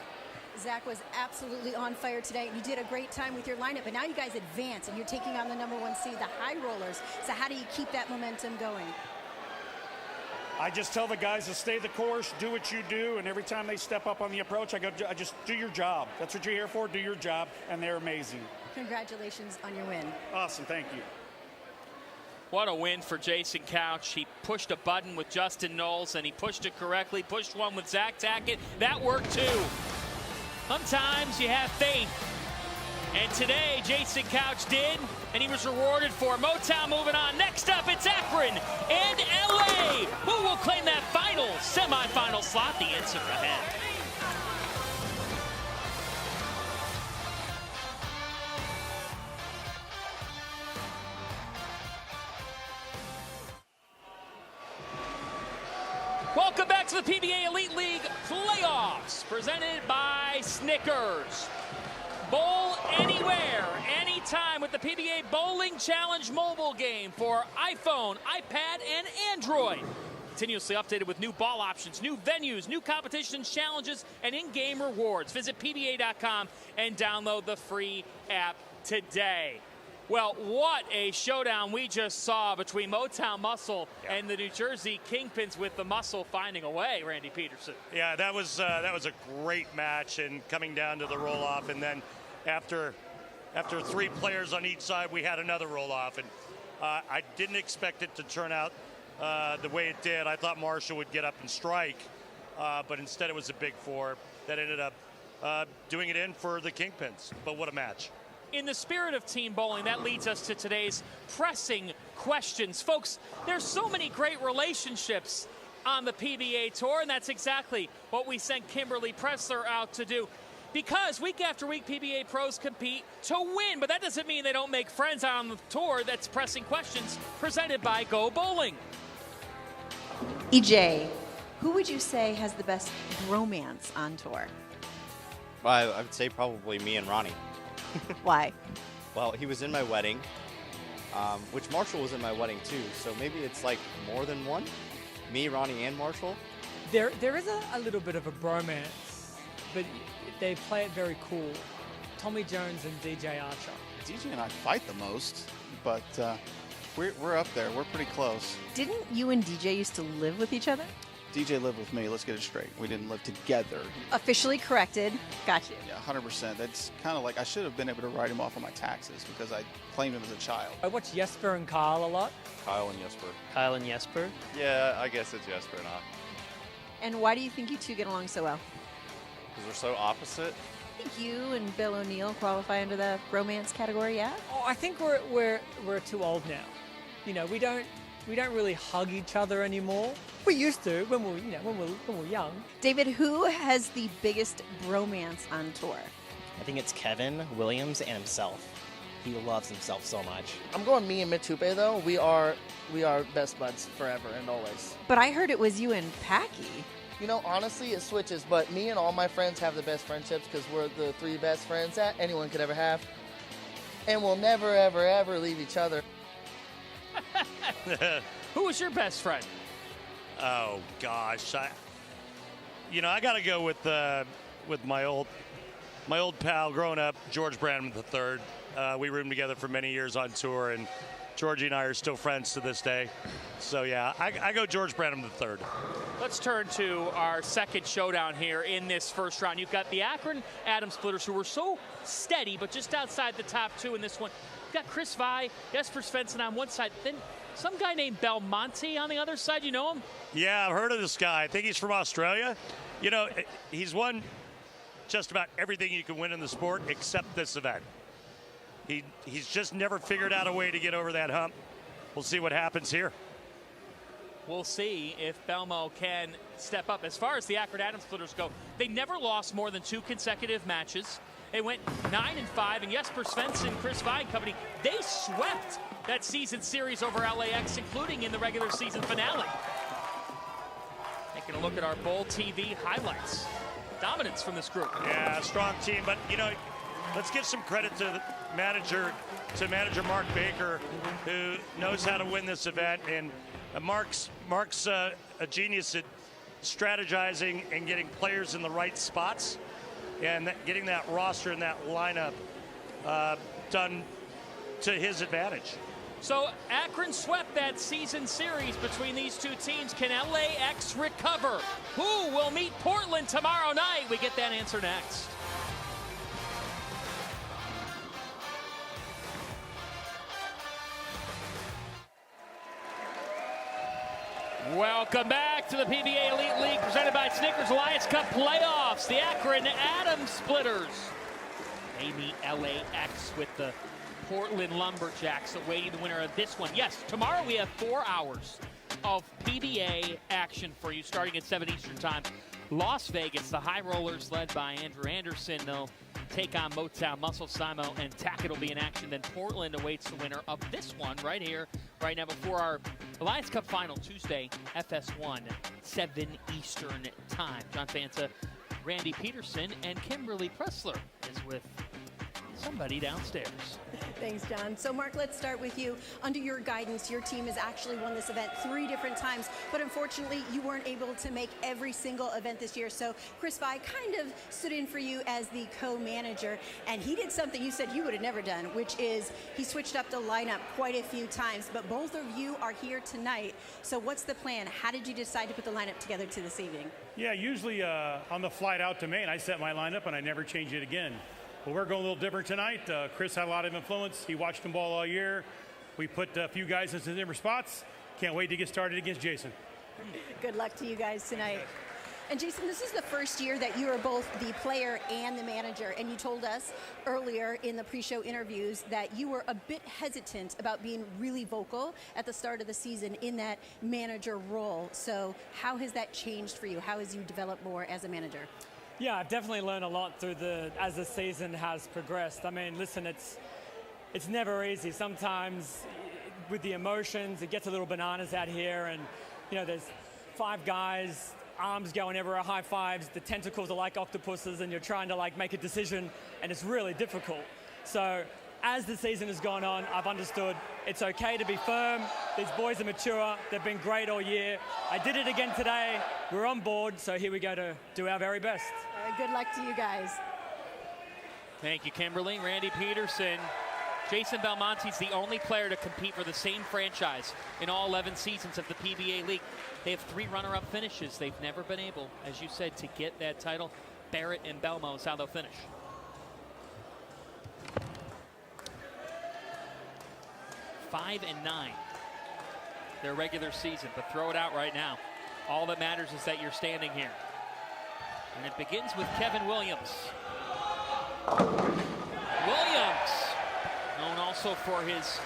Zach was absolutely on fire today. You did a great time with your lineup, but now you guys advance, and you're taking on the #1 seed, the High Rollers. So how do you keep that momentum going? I just tell the guys to stay the course, do what you do, and every time they step up on the approach, I just do your job. That's what you're here for, do your job, and they're amazing. Congratulations on your win. Awesome, thank you. What a win for Jason Couch. He pushed a button with Justin Knowles, and he pushed it correctly. Pushed one with Zach Tackett. That worked too. Sometimes you have faith. And today, Jason Couch did, and he was rewarded for Motown moving on. Next up, it's Akron and LA. Who will claim that final semifinal slot? The answer ahead. Welcome back to the PBA Elite League playoffs, presented by Snickers. Bowl anywhere, anytime with the PBA Bowling Challenge mobile game for iPhone, iPad, and Android. Continuously updated with new ball options, new venues, new competitions, challenges, and in-game rewards. Visit PBA.com and download the free app today. Well, what a showdown we just saw between Motown Muscle and the New Jersey Kingpins, with the Muscle finding a way, Randy Pedersen. Yeah, that was a great match, and coming down to the roll-off, and then after 3 players on each side, we had another roll-off, and I didn't expect it to turn out the way it did. I thought Marshall would get up and strike, but instead it was a big 4 that ended up doing it in for the Kingpins. But what a match. In the spirit of team bowling, that leads us to today's pressing questions. Folks, there's so many great relationships on the PBA Tour, and that's exactly what we sent Kimberly Pressler out to do. Because week after week, PBA pros compete to win, but that doesn't mean they don't make friends out on the tour. That's Pressing Questions, presented by Go Bowling. EJ, who would you say has the best bromance on tour? Well, I would say probably me and Ronnie. Why? Well, he was in my wedding, which Marshall was in my wedding too, so maybe it's like more than one? Me, Ronnie, and Marshall? There is a little bit of a bromance, but they play it very cool. Tommy Jones and DJ Archer. DJ and I fight the most, but we're up there. We're pretty close. Didn't you and DJ used to live with each other? DJ lived with me. Let's get it straight. We didn't live together. Officially corrected. Got you. Yeah, 100%. That's kind of like I should have been able to write him off on my taxes because I claimed him as a child. I watch Jesper and Kyle a lot. Kyle and Jesper. Kyle and Jesper. Yeah, I guess it's Jesper and I. And why do you think you two get along so well? Because we're so opposite. I think you and Bill O'Neill qualify under the bromance category, yeah? Oh, I think we're too old now. You know, we don't really hug each other anymore. We used to when we were young. David, who has the biggest bromance on tour? I think it's Kevin Williams and himself. He loves himself so much. I'm going me and Mitupe though. We are best buds forever and always. But I heard it was you and Packy. You know, honestly, it switches, but me and all my friends have the best friendships because we're the 3 best friends that anyone could ever have. And we'll never, ever, ever leave each other. Who was your best friend? Oh gosh, I got to go with my old pal growing up, George Branham III. We roomed together for many years on tour, and Georgie and I are still friends to this day. So yeah, I go George Branham III. Let's turn to our second showdown here in this first round. You've got the Akron Adam Splitters, who were so steady, but just outside the top 2 in this one. You've got Chris Vi, Jesper Svensson on one side, then some guy named Belmonte on the other side. You know him? Yeah, I've heard of this guy. I think he's from Australia. You know, he's won just about everything you can win in the sport except this event. He's just never figured out a way to get over that hump. We'll see what happens here. We'll see if Belmo can step up. As far as the Akron Adam Splitters go, they never lost more than 2 consecutive matches. They went 9-5, and Jesper Svensson, Chris Vine Company, they swept that season series over LAX, including in the regular season finale. Taking a look at our Bowl TV highlights. Dominance from this group. Yeah, strong team, but you know, let's give some credit to the manager Mark Baker, who knows how to win this event, and Mark's a genius at strategizing and getting players in the right spots, and getting that roster and that lineup done to his advantage. So Akron swept that season series between these 2 teams. Can LAX recover? Who will meet Portland tomorrow night? We get that answer next. Welcome back to the PBA Elite League, presented by Snickers Alliance Cup playoffs. The Akron Adam Splitters. They meet LAX with the Portland Lumberjacks awaiting the winner of this one. Yes, tomorrow we have 4 hours of PBA action for you, starting at 7 Eastern time. Las Vegas, the High Rollers led by Andrew Anderson. They'll take on Motown Muscle, Simo, and Tackett will be in action. Then Portland awaits the winner of this one right here, right now, before our Alliance Cup final Tuesday, FS1, 7 Eastern time. John Fanta, Randy Pedersen, and Kimberly Pressler is with somebody downstairs. Thanks, John. So, Mark, let's start with you. Under your guidance, your team has actually won this event 3 different times, but unfortunately, you weren't able to make every single event this year. So, Chris Vi kind of stood in for you as the co-manager, and he did something you said you would have never done, which is he switched up the lineup quite a few times, but both of you are here tonight. So, what's the plan? How did you decide to put the lineup together to this evening? Yeah, usually on the flight out to Maine, I set my lineup and I never change it again. But we're going a little different tonight. Chris had a lot of influence. He watched them ball all year. We put a few guys into different spots. Can't wait to get started against Jason. Good luck to you guys tonight. And Jason, this is the first year that you are both the player and the manager, and you told us earlier in the pre-show interviews that you were a bit hesitant about being really vocal at the start of the season in that manager role. So how has that changed for you? How has you developed more as a manager? Yeah, I've definitely learned a lot as the season has progressed. I mean, listen, it's never easy. Sometimes with the emotions, it gets a little bananas out here, and you know, there's 5 guys, arms going everywhere, high fives. The tentacles are like octopuses, and you're trying to like make a decision, and it's really difficult. So as the season has gone on, I've understood it's okay to be firm. These boys are mature. They've been great all year. I did it again today. We're on board, so here we go to do our very best. Good luck to you guys. Thank you, Kimberly. Randy Pedersen. Jason Belmonte's the only player to compete for the same franchise in all 11 seasons of the PBA League. They have 3 runner-up finishes. They've never been able, as you said, to get that title. Barrett and Belmo is how they'll finish. Five and 9, their regular season, but throw it out right now. All that matters is that you're standing here. And it begins with Kevin Williams. Williams, known also for his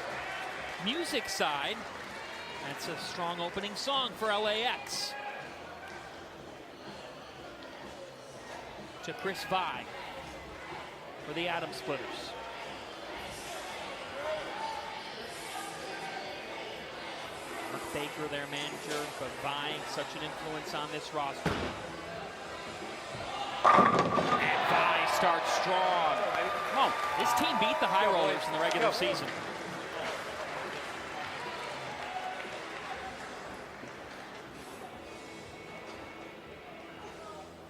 music side. That's a strong opening song for LAX. To Chris Vi for the Atom Splitters. Mark Baker, their manager, but Vi, such an influence on this roster. And Vi starts strong. Come on, this team beat the High Rollers in the regular season.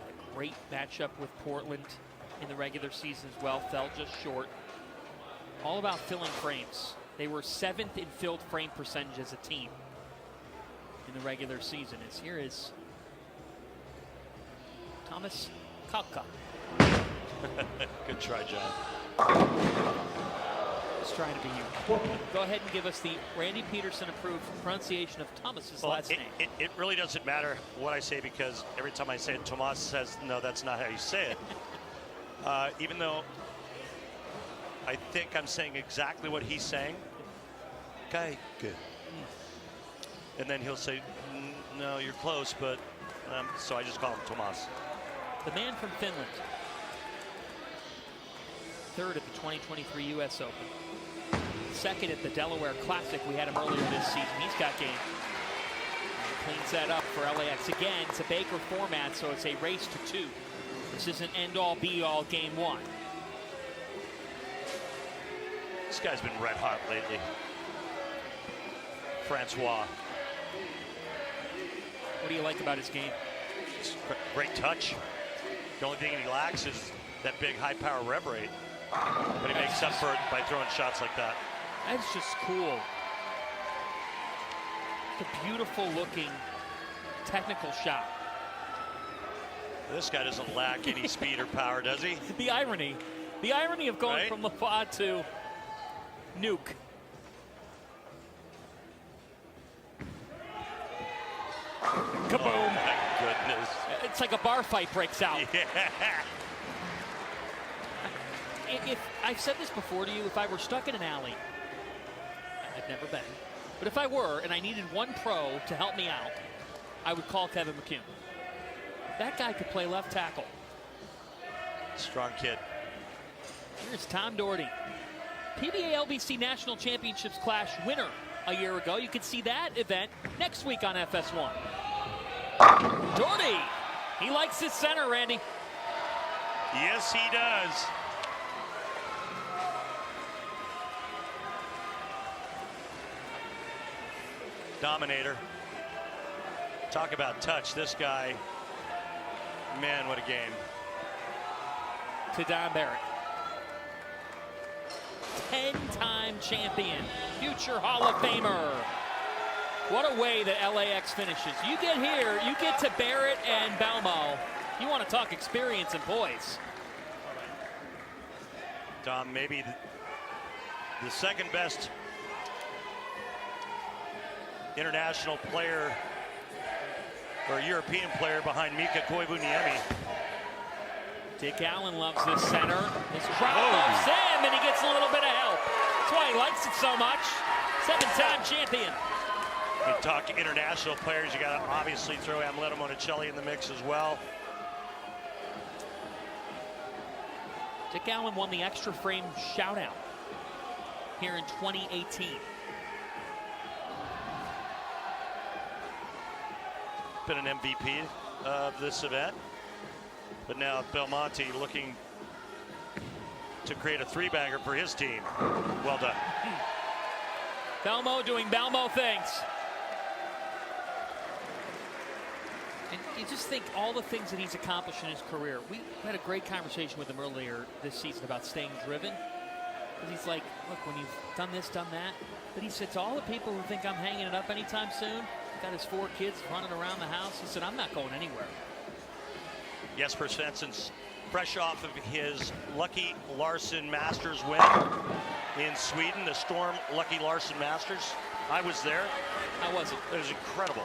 A great matchup with Portland in the regular season as well. Fell just short. All about filling frames. They were 7th in filled frame percentage as a team in the regular season. As here is Thomas Kalka. Good try, John. Just trying to be you. Go ahead and give us the Randy Pedersen approved pronunciation of Thomas's last name. It really doesn't matter what I say, because every time I say it, Tomas says, no, that's not how you say it. Even though I think I'm saying exactly what he's saying. Okay, good. And then he'll say, no, you're close, but so I just call him Tomas. The man from Finland. 3rd at the 2023 U.S. Open. 2nd at the Delaware Classic. We had him earlier this season. He's got game. And cleans that up for LAX. Again, it's a Baker format, so it's a race to 2. This isn't end-all, be-all game 1. This guy's been red hot lately. Francois. What do you like about his game? It's great touch. The only thing he lacks is that big high-power rev rate. But he makes up for it by throwing shots like that. That's just cool. It's a beautiful-looking technical shot. This guy doesn't lack any speed or power, does he? The irony of going from LaFa to Nuke. Kaboom! Oh my goodness! It's like a bar fight breaks out. Yeah. If I've said this before to you, if I were stuck in an alley, I've never been, but if I were and I needed one pro to help me out, I would call Kevin McCune. That guy could play left tackle. Strong kid. Here's Tom Doherty. PBA LBC National Championships Clash winner a year ago. You can see that event next week on FS1. Doherty, he likes his center, Randy. Yes, he does. Dominator. Talk about touch. This guy, man, what a game. To Don Barrett. 10-time champion, future Hall of Famer. What a way that LAX finishes. You get here, you get to Barrett and Belmo. You want to talk experience and poise. Dom, maybe the second best international player or European player behind Mika Koivuniemi. Dick Allen loves this center. His crowd loves him, and he gets a little bit of help. That's why he likes it so much. 7-time champion. You talk international players, you got to obviously throw Amleto Monticelli in the mix as well. Dick Allen won the extra frame shoutout here in 2018. Been an MVP of this event, but now Belmonte looking to create a three-bagger for his team. Well done. Belmo doing Belmo things. And you just think all the things that he's accomplished in his career. We had a great conversation with him earlier this season about staying driven. Because he's like, look, when you've done this, done that. But he said to all the people who think I'm hanging it up anytime soon, got his 4 kids running around the house, he said, I'm not going anywhere. Jesper Svensson's fresh off of his Lucky Larson Masters win in Sweden, the Storm Lucky Larson Masters. I was there. How was it? It was incredible.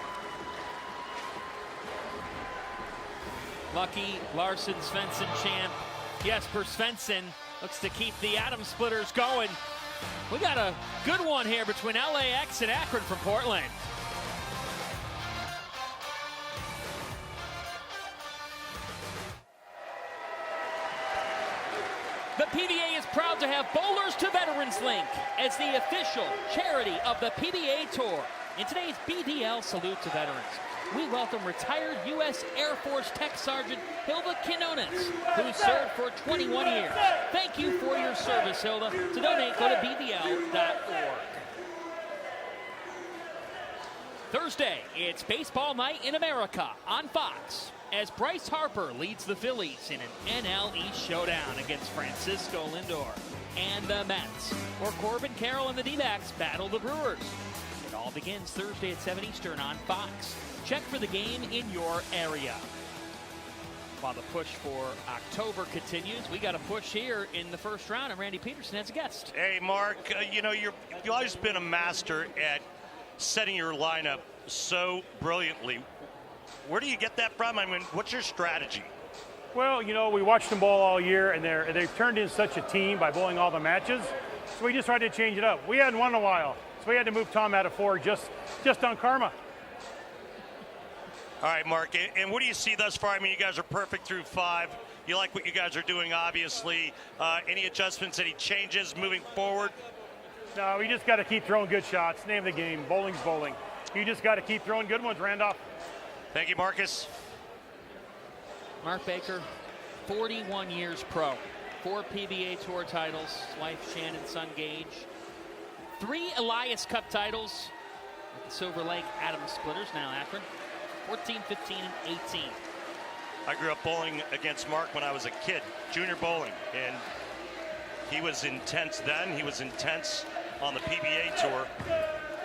Lucky Larson Svensson champ Jesper Svensson looks to keep the atom splitters going. We got a good one here between LAX and Akron from Portland. The PBA is proud to have Bowlers to Veterans Link as the official charity of the PBA Tour. In today's BDL Salute to Veterans, we welcome retired U.S. Air Force Tech Sergeant Hilda Quinones, who served for 21 years. Thank you for your service, Hilda. To donate, go to bbl.org. Thursday, it's baseball night in America on Fox as Bryce Harper leads the Phillies in an NL East showdown against Francisco Lindor and the Mets, or Corbin Carroll and the D-backs battle the Brewers. It all begins Thursday at 7 Eastern on Fox. Check for the game in your area. While the push for October continues, we got a push here in the first round, and Randy Pedersen has a guest. Hey, Mark, you know, you've always been a master at setting your lineup so brilliantly. Where do you get that from? I mean, what's your strategy? Well, you know, we watched them bowl all year, and they've turned in such a team by bowling all the matches. So we just tried to change it up. We hadn't won in a while, so we had to move Tom out of 4 just on karma. All right, Mark, and what do you see thus far? I mean, you guys are perfect through 5. You like what you guys are doing, obviously. Any adjustments, any changes moving forward? No, we just got to keep throwing good shots. Name of the game. Bowling's bowling. You just got to keep throwing good ones, Randolph. Thank you, Marcus. Mark Baker, 41 years pro. 4 PBA Tour titles. His wife, Shannon, son, Gage. 3 Elias Cup titles at the Silver Lake Atom Splitters, now Akron. 14, 15, and 18. I grew up bowling against Mark when I was a kid, junior bowling, and he was intense then. He was intense on the PBA Tour.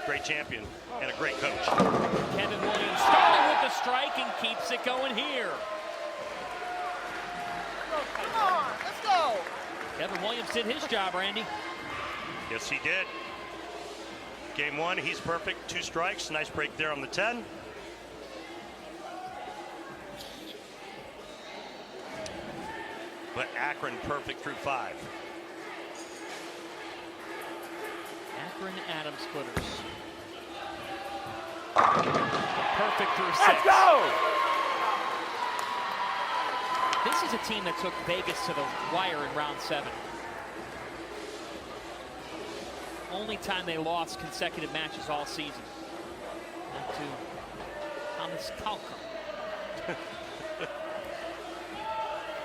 Great champion and a great coach. Kevin Williams starting with the strike and keeps it going here. Come on, let's go. Kevin Williams did his job, Randy. Yes, he did. Game 1, he's perfect. 2 strikes. Nice break there on the 10. But Akron perfect through 5. Akron Atom Splitters. Perfect through 6. Let's go! This is a team that took Vegas to the wire in round 7. only time they lost consecutive matches all season. Back to Thomas Kalka.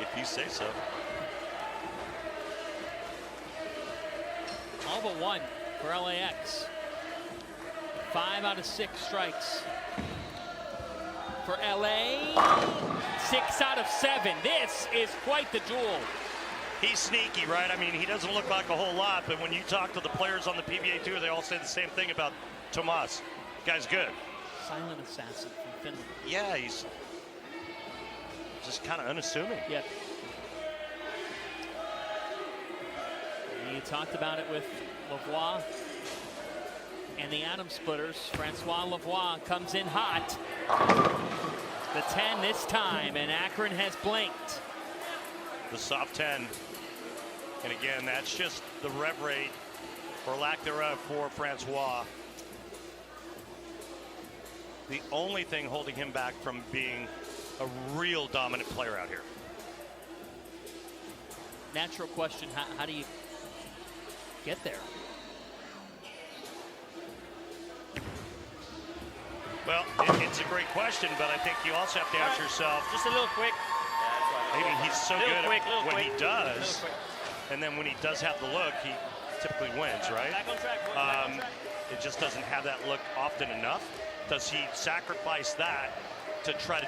If you say so. All but one for LAX. 5 out of 6 strikes for LA. 6 out of 7. This is quite the duel. He's sneaky, right? I mean, he doesn't look like a whole lot, but when you talk to the players on the PBA tour, they all say the same thing about Tomas. Guy's good. Silent assassin from Finland. Yeah, he's just kind of unassuming. Yeah. You talked about it with Lavoie and the Atom Splitters. Francois Lavoie comes in hot. The 10 this time, and Akron has blinked. The soft 10. And again, that's just the rev rate, or lack thereof, for Francois. The only thing holding him back from being a real dominant player out here. Natural question, how do you get there? Well, it's a great question, but I think you also have to ask yourself, Just a little quick. maybe he's so good at what quick. he does, and then when he does have the look, he typically wins, right? Back on track, boys, back on track. It just doesn't have that look often enough. Does he sacrifice that to try to,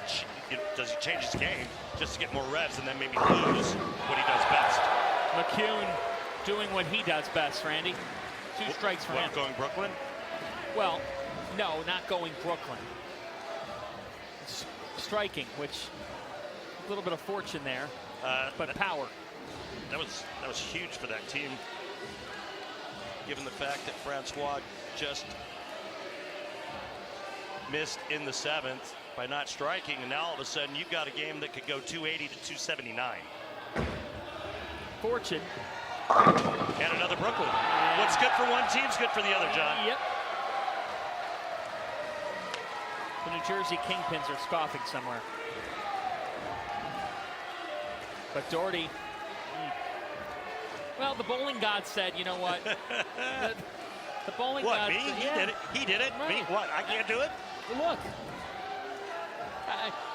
does he change his game just to get more revs and then maybe lose what he does best? McCune doing what he does best, Randy. 2 strikes for him. Going Brooklyn? Well, no, not going Brooklyn. Striking, which a little bit of fortune there, but power. That was huge for that team, given the fact that Francois just missed in the 7th by not striking, and now all of a sudden you've got a game that could go 280 to 279. Fortune. And another Brooklyn. Yeah. What's good for one team's good for the other, John. Yep. The New Jersey Kingpins are scoffing somewhere. But Doherty, well, the bowling god said, you know what? the bowling god. Me? He did it. He did it. Right. Me? What? I can't do it? Look.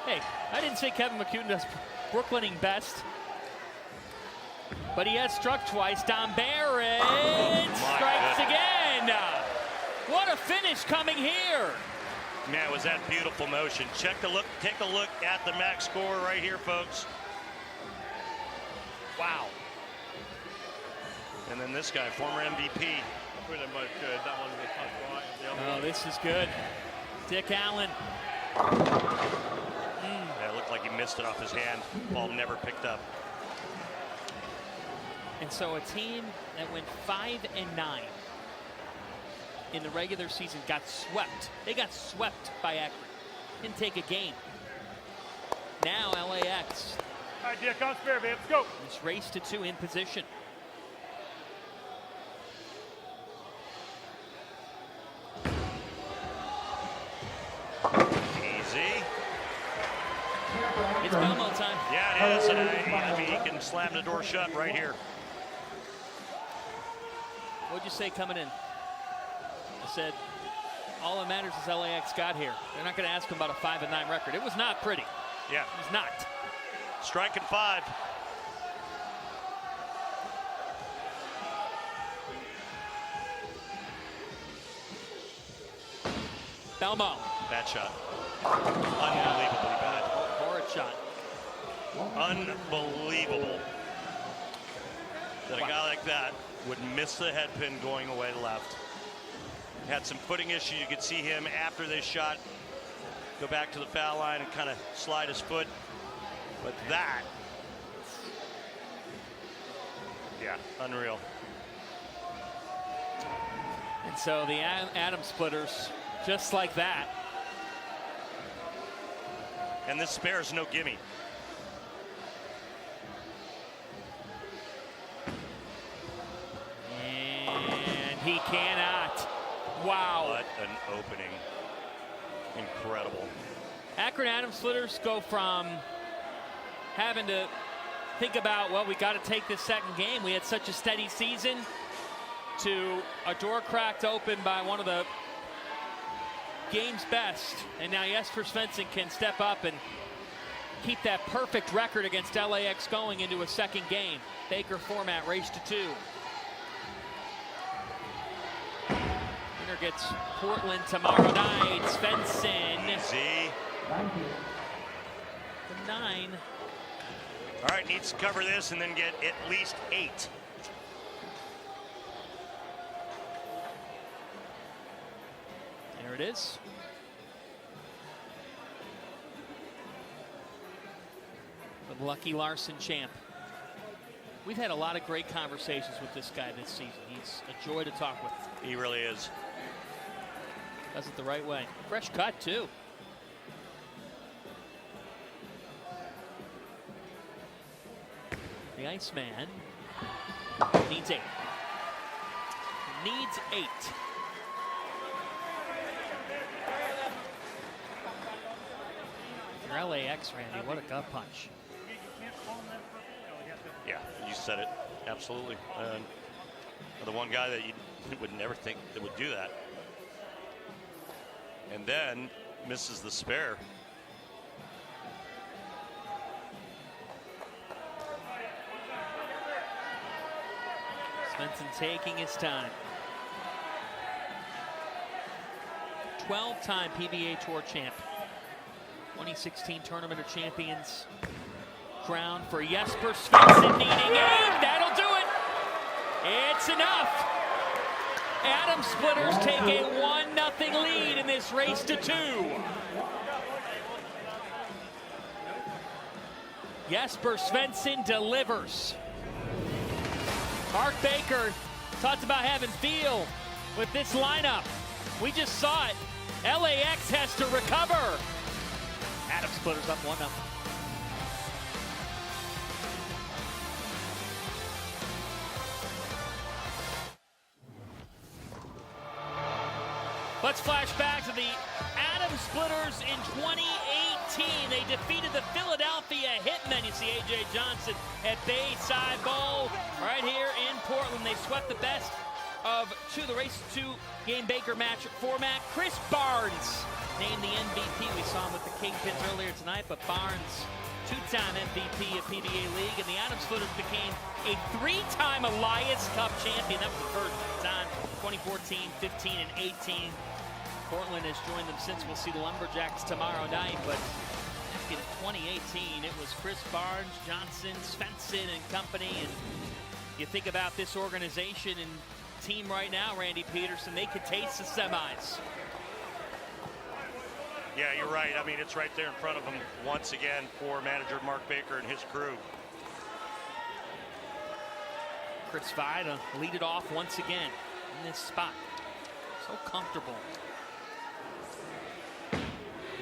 Hey, I didn't say Kevin McCune does Brooklyning best. But he has struck twice. Don Barrett strikes again. What a finish coming here. Man, was that beautiful motion. Take a look at the max score right here, folks. Wow. And then this guy, former MVP. Pretty much good. That one was a tough right. The other one. This is good. Dick Allen. Yeah, it looked like he missed it off his hand. Ball never picked up. And so a team that went 5-9 in the regular season got swept. They got swept by Akron. Didn't take a game. Now LAX. All right, Dick, on spare, man. Let's go. It's race to 2 in position. Easy. It's Belmo time. Yeah, it is. And I mean, he can slam the door shut right here. What'd you say coming in? I said, all that matters is LAX got here. They're not going to ask him about a 5-9 record. It was not pretty. Yeah. It was not. Striking 5. Belmo. Bad shot. Unbelievably bad. Horrid shot. Unbelievable that a guy like that would miss the head pin going away left. Had some footing issues. You could see him after this shot go back to the foul line and kind of slide his foot. But that, yeah, unreal. And so the Atom Splitters, just like that. And this spare is no gimme. And he cannot. Wow. What an opening. Incredible. Akron Atom Splitters go from having to think about, well, we got to take this second game. We had such a steady season. to a door cracked open by one of the game's best. And now Jesper Svensson can step up and keep that perfect record against LAX going into a second game. Baker format, race to 2. Winner gets Portland tomorrow night. Svensson. Easy. The 9. All right, needs to cover this and then get at least 8. There it is. The Lucky Larson champ. We've had a lot of great conversations with this guy this season. He's a joy to talk with. He really is. Does it the right way. Fresh cut, too. The Iceman needs 8. Needs 8. For LAX, Randy, what a gut punch. Yeah, you said it. Absolutely. The one guy that you would never think that would do that. And then misses the spare. Svensson taking his time. 12-time PBA Tour champ. 2016 Tournament of Champions crown for Jesper Svensson, needing 8. That'll do it. It's enough. Adam Splitters take a 1-0 lead in this race to 2. Jesper Svensson delivers. Mark Baker talked about having feel with this lineup. We just saw it. LAX has to recover. Adam Splitters up 1-0. Let's flash back to the Adam Splitters in 2018. They defeated the Philadelphia Hitmen. You see A.J. Johnson at Bayside Bowl right here in Portland. They swept the best of 2, the race 2 game Baker match format. Chris Barnes named the MVP. We saw him with the Kingpins earlier tonight, but Barnes, 2-time MVP of PBA League, and the Adam Splitters became a 3-time Elias Cup champion. That was the first time, 2014, 15, and 18. Portland has joined them since. We'll see the Lumberjacks tomorrow night, but in 2018, it was Chris Barnes, Johnson, Svensson, and company, and you think about this organization and team right now, Randy Pedersen, they could taste the semis. Yeah, you're right. I mean, it's right there in front of them once again for manager Mark Baker and his crew. Chris Vida lead it off once again in this spot. So comfortable.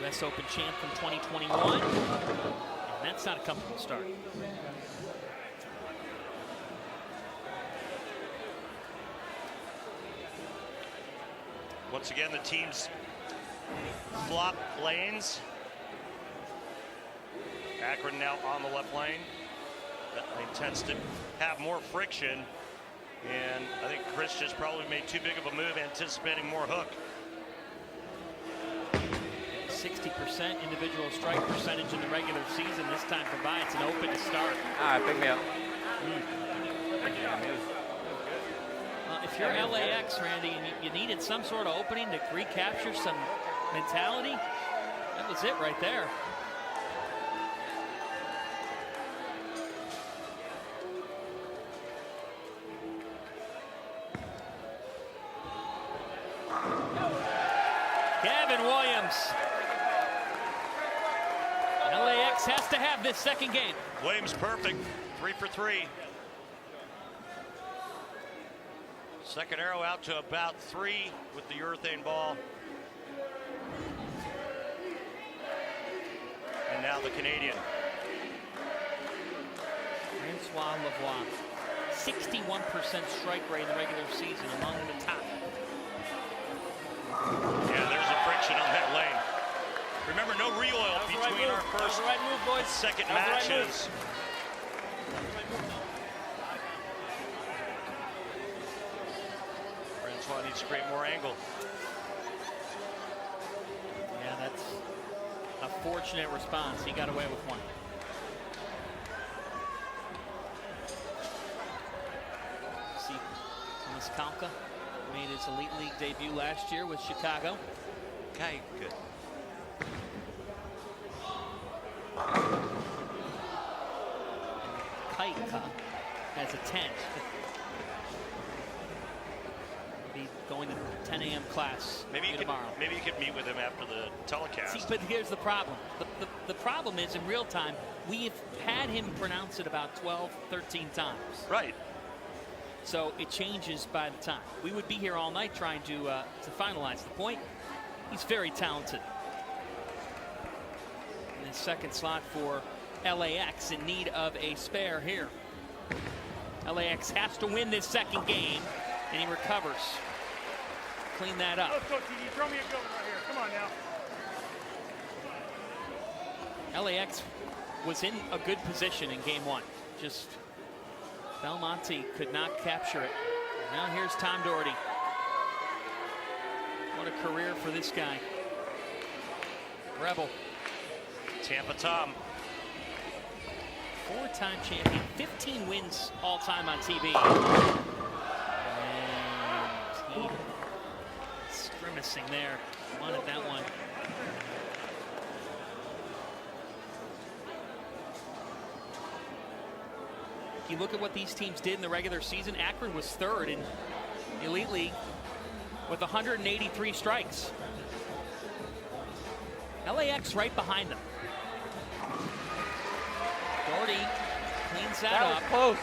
US Open champ from 2021. And that's not a comfortable start. Once again, the teams flop lanes. Akron now on the left lane. That lane tends to have more friction. And I think Chris just probably made too big of a move, anticipating more hook. 60% individual strike percentage in the regular season. This time provides an open to start. Pick me up. If you're LAX, Randy, and you needed some sort of opening to recapture some mentality, that was it right there. Kevin Williams. LAX has to have this second game. Williams perfect, 3 for 3. Second arrow out to about 3 with the urethane ball. And now the Canadian. Francois Lavoie, 61% strike rate in the regular season, among the top. Yeah, there's a friction on that lane. Remember, no re-oil between our first and second matches. Southpaw needs to create more angle. Yeah, that's a fortunate response. He got away with one. See, Thomas Kalka made his Elite League debut last year with Chicago. Okay, good. Kaika has a 10. Be going to 10 a.m. class tomorrow. Maybe you could meet with him after the telecast. See, but here's the problem. The problem is in real time, we've had him pronounce it about 12, 13 times. Right. So it changes by the time. We would be here all night trying to finalize the point. He's very talented. In the second slot for LAX, in need of a spare here. LAX has to win this second game, and he recovers. Clean that up. Let's go, TD. Throw me a good one right here. Come on now. LAX was in a good position in game one. Just Belmonte could not capture it. Now here's Tom Doherty. What a career for this guy. Rebel. Tampa Tom. 4-time champion, 15 wins all time on TV. And he grimacing there. Wanted that one. If you look at what these teams did in the regular season, Akron was third in the Elite League with 183 strikes. LAX right behind them. Doherty cleans that up. Was close.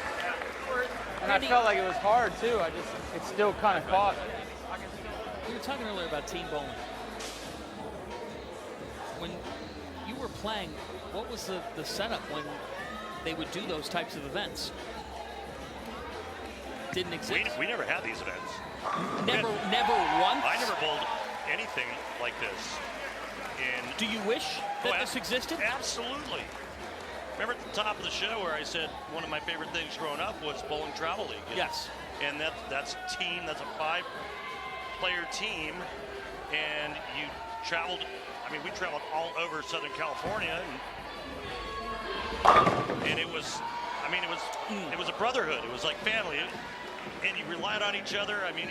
And I felt like it was hard too. It still kind of caught. We were talking earlier about team bowling. When you were playing, what was the setup when they would do those types of events? Didn't exist. We never had these events. Never once? I never bowled anything like this. Do you wish that this existed? Absolutely. Remember at the top of the show where I said one of my favorite things growing up was bowling travel league. Yes. And that's a team, that's a 5-player team, and you traveled. I mean, we traveled all over Southern California, and it was, I mean, it was a brotherhood. It was like family, and you relied on each other. I mean,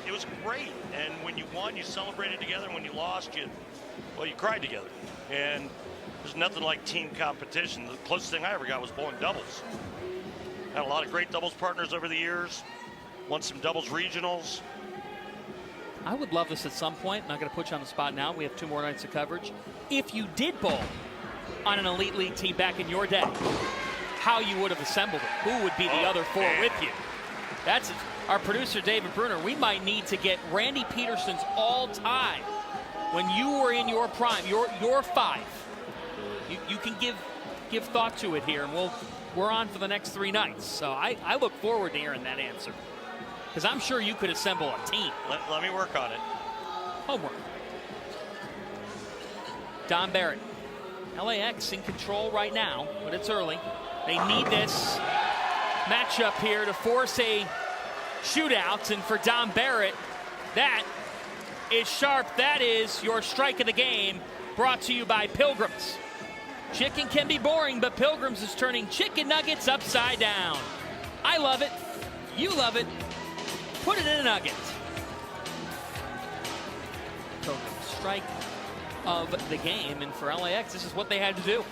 it was great. And when you won, you celebrated together. And when you lost, you cried together. And there's nothing like team competition. The closest thing I ever got was bowling doubles. Had a lot of great doubles partners over the years. Won some doubles regionals. I would love this at some point. Not going to put you on the spot now. We have 2 more nights of coverage. If you did bowl on an Elite League team back in your day, how you would have assembled it. Who would be the other 4 with you? That's our producer, David Bruner. We might need to get Randy Pedersen's all-time when you were in your prime, your 5. You can give thought to it here, and we're on for the next 3 nights. So I look forward to hearing that answer, because I'm sure you could assemble a team. Let me work on it. Homework. Don Barrett. LAX in control right now, but it's early. They need this matchup here to force a shootout, and for Don Barrett, that is sharp. That is your strike of the game, brought to you by Pilgrims. Chicken can be boring, but Pilgrims is turning chicken nuggets upside down. I love it. You love it. Put it in a nugget. Pilgrims strike of the game, and for LAX, this is what they had to do.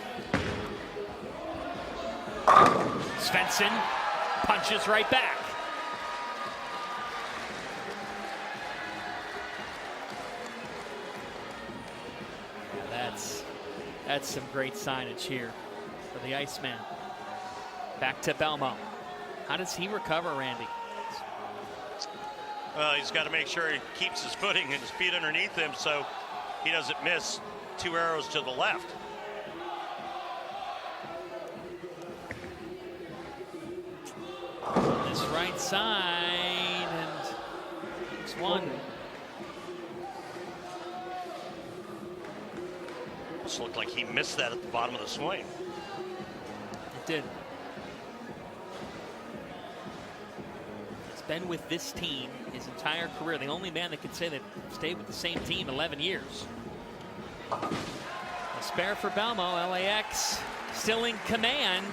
Svensson punches right back. That's some great signage here for the Iceman. Back to Belmo. How does he recover, Randy? Well, he's got to make sure he keeps his footing and his feet underneath him so he doesn't miss 2 arrows to the left. This right side, and it's one. This looked like he missed that at the bottom of the swing. It did. It's been with this team his entire career. The only man that could say they've stayed with the same team 11 years. A spare for Belmo. LAX still in command,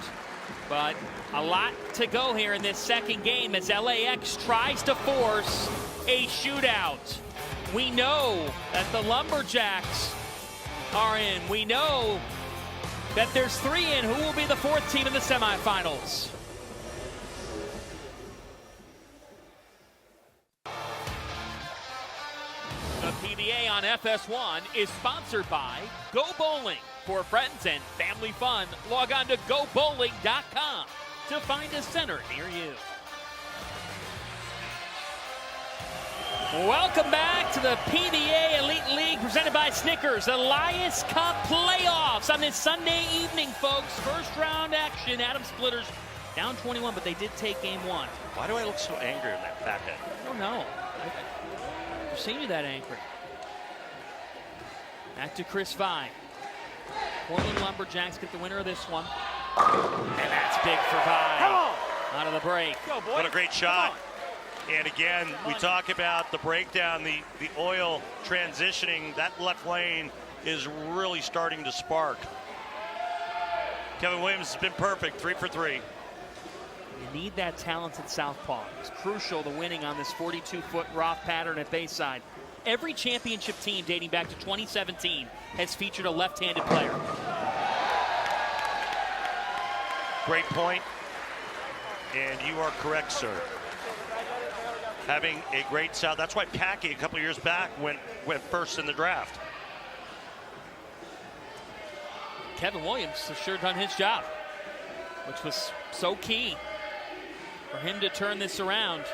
but a lot to go here in this second game as LAX tries to force a shootout. We know that the Lumberjacks are in. We know that there's 3 in. Who will be the 4th team in the semifinals? The PBA on FS1 is sponsored by Go Bowling. For friends and family fun, log on to gobowling.com to find a center near you. Welcome back to the PBA Elite League presented by Snickers. Elias Cup playoffs on this Sunday evening, folks. First round action. Adam Splitters down 21, but they did take game 1. Why do I look so angry in that fat head? I don't know. I've seen you that angry. Back to Chris Vi. Portland Lumberjacks get the winner of this one. And that's big for Vi. Out of the break. Go, boy. What a great shot. And again, we talk about the breakdown, the oil transitioning. That left lane is really starting to spark. Kevin Williams has been perfect, 3 for 3. You need that talented southpaw. It's crucial to winning on this 42-foot Roth pattern at Bayside. Every championship team dating back to 2017 has featured a left-handed player. Great point. And you are correct, sir. Having a great south. That's why Packy a couple of years back went first in the draft. Kevin Williams has sure done his job, which was so key for him to turn this around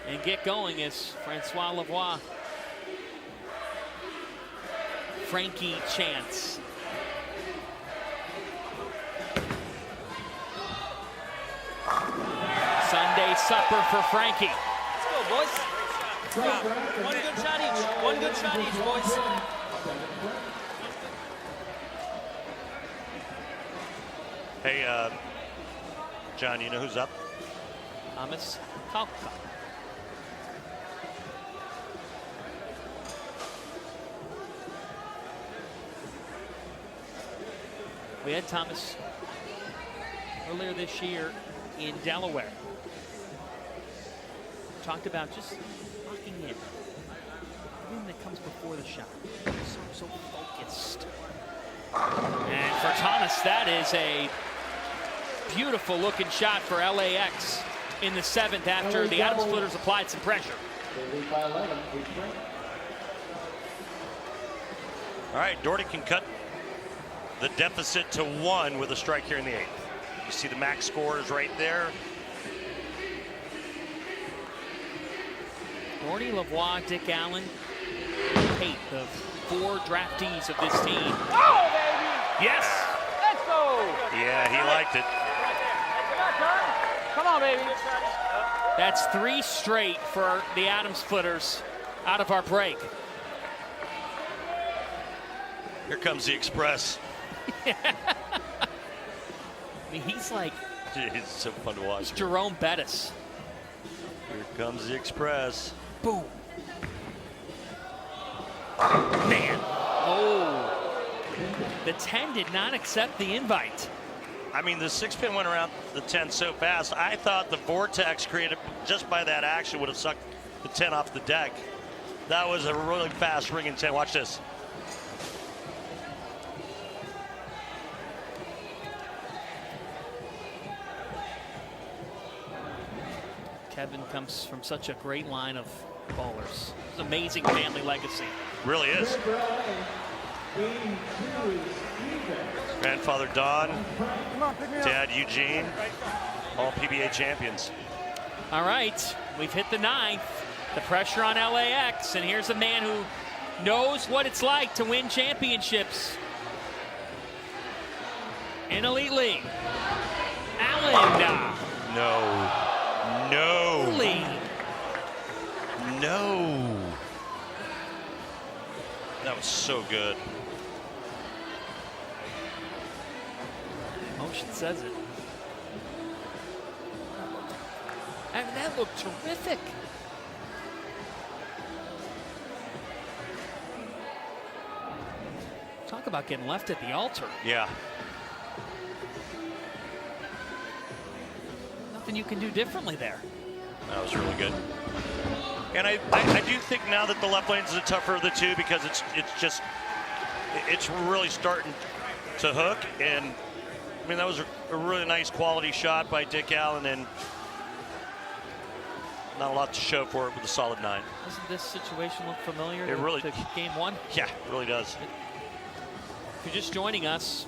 and get going as Francois Lavoie. Frankie Chance. Sunday supper for Frankie. Let's go, boys. One good shot each. One good shot each, boys. Hey, John, you know who's up? Thomas Kalka. We had Thomas earlier this year in Delaware. Talked about just locking in. Everything that comes before the shot. So focused. And for Thomas, that is a beautiful looking shot for LAX in the 7th after the Adam Splitters applied some pressure. All right, Doherty can cut the deficit to 1 with a strike here in the 8th. You see the max scores right there. Doherty, Lavoie, Dick Allen, Pate, the 4 draftees of this team. Oh, baby! Yes! Let's go! Yeah, he liked it. Come on, baby. That's 3 straight for the Adam Splitters out of our break. Here comes the Express. I mean, he's like... It's so fun to watch. He's Jerome Bettis. Here comes the Express. Boom. Man. Oh. The 10 did not accept the invite. I mean, the 6-pin went around the 10 so fast. I thought the vortex created just by that action would have sucked the 10 off the deck. That was a really fast ringing 10. Watch this. Kevin comes from such a great line of bowlers. It's an amazing family legacy. Really is. Grandfather Don, Dad Eugene, all PBA champions. All right, we've hit the 9th. The pressure on LAX, and here's a man who knows what it's like to win championships in Elite League. Allen. No. No. Holy. No. That was so good. Motion says it. I mean, that looked terrific. Talk about getting left at the altar. Yeah. Nothing you can do differently there. That was really good. And I do think now that the left lane is the tougher of the two because it's really starting to hook. And I mean, that was a really nice quality shot by Dick Allen, and not a lot to show for it with a solid 9. Doesn't this situation look familiar It really to game 1? Yeah, it really does. If you're just joining us,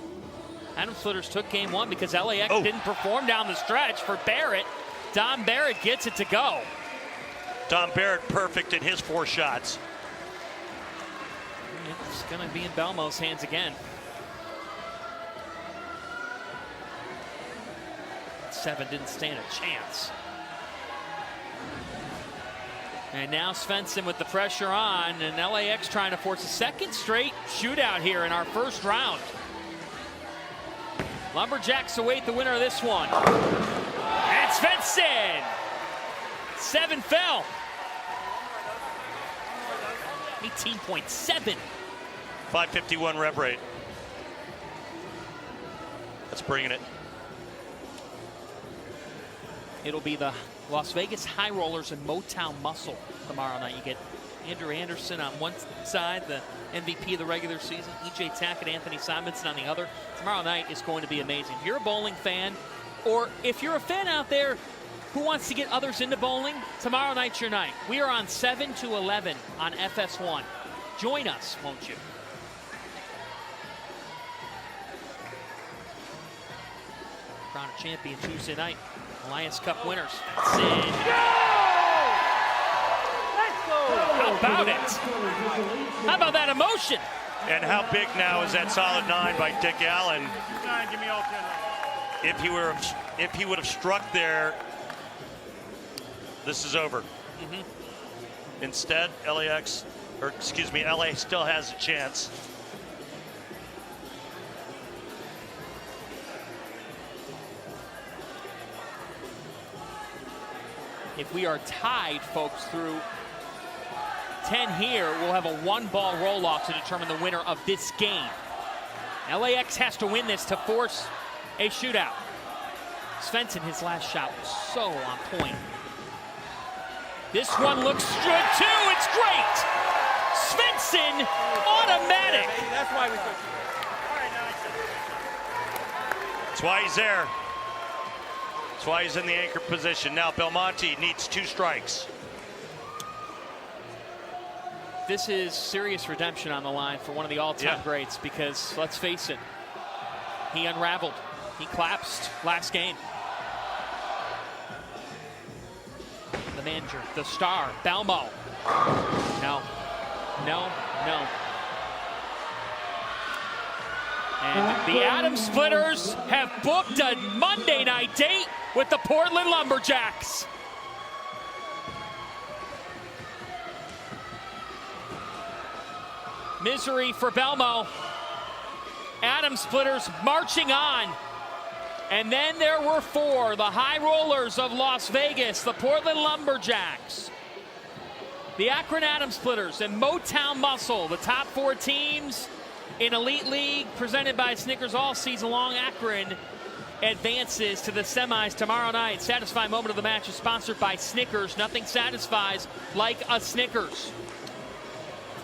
Adam Splitters took game 1 because LAX didn't perform down the stretch for Barrett. Dom Barrett gets it to go. Dom Barrett perfect in his 4 shots. It's going to be in Belmo's hands again. 7 didn't stand a chance. And now Svensson with the pressure on, and LAX trying to force a second straight shootout here in our first round. Lumberjacks await the winner of this one. And Svensson! 7 fell. 18.7. 551 rep rate. That's bringing it. It'll be the Las Vegas High Rollers and Motown Muscle tomorrow night. You get Andrew Anderson on one side, the MVP of the regular season, E.J. Tackett, Anthony Simonson on the other. Tomorrow night is going to be amazing. If you're a bowling fan, or if you're a fan out there who wants to get others into bowling, tomorrow night's your night. We are on 7 to 11 on FS1. Join us, won't you? Crown a champion Tuesday night. Alliance Cup winners. That's it. How about it? How about that emotion? And how big now is that solid 9 by Dick Allen? 9, give me all 10. If he would have struck there, this is over. Instead, LA still has a chance. If we are tied, folks, through 10 here, we'll have a 1-ball roll-off to determine the winner of this game. LAX has to win this to force a shootout. Svensson, his last shot was so on point. This one looks good, too. It's great. Svensson, automatic. That's why we took That's why he's there. That's why he's in the anchor position. Now Belmonte needs 2 strikes. This is serious redemption on the line for one of the all-time greats because, let's face it, he unraveled. He collapsed last game. The manager, the star, Belmo. No. And the Adams Splitters have booked a Monday night date with the Portland Lumberjacks. Misery for Belmo. Adams Splitters marching on. And then there were 4, the High Rollers of Las Vegas, the Portland Lumberjacks, the Akron Adams Splitters, and Motown Muscle, the top 4 teams in Elite League, presented by Snickers all season long. Akron advances to the semis tomorrow night. Satisfying moment of the match is sponsored by Snickers. Nothing satisfies like a Snickers.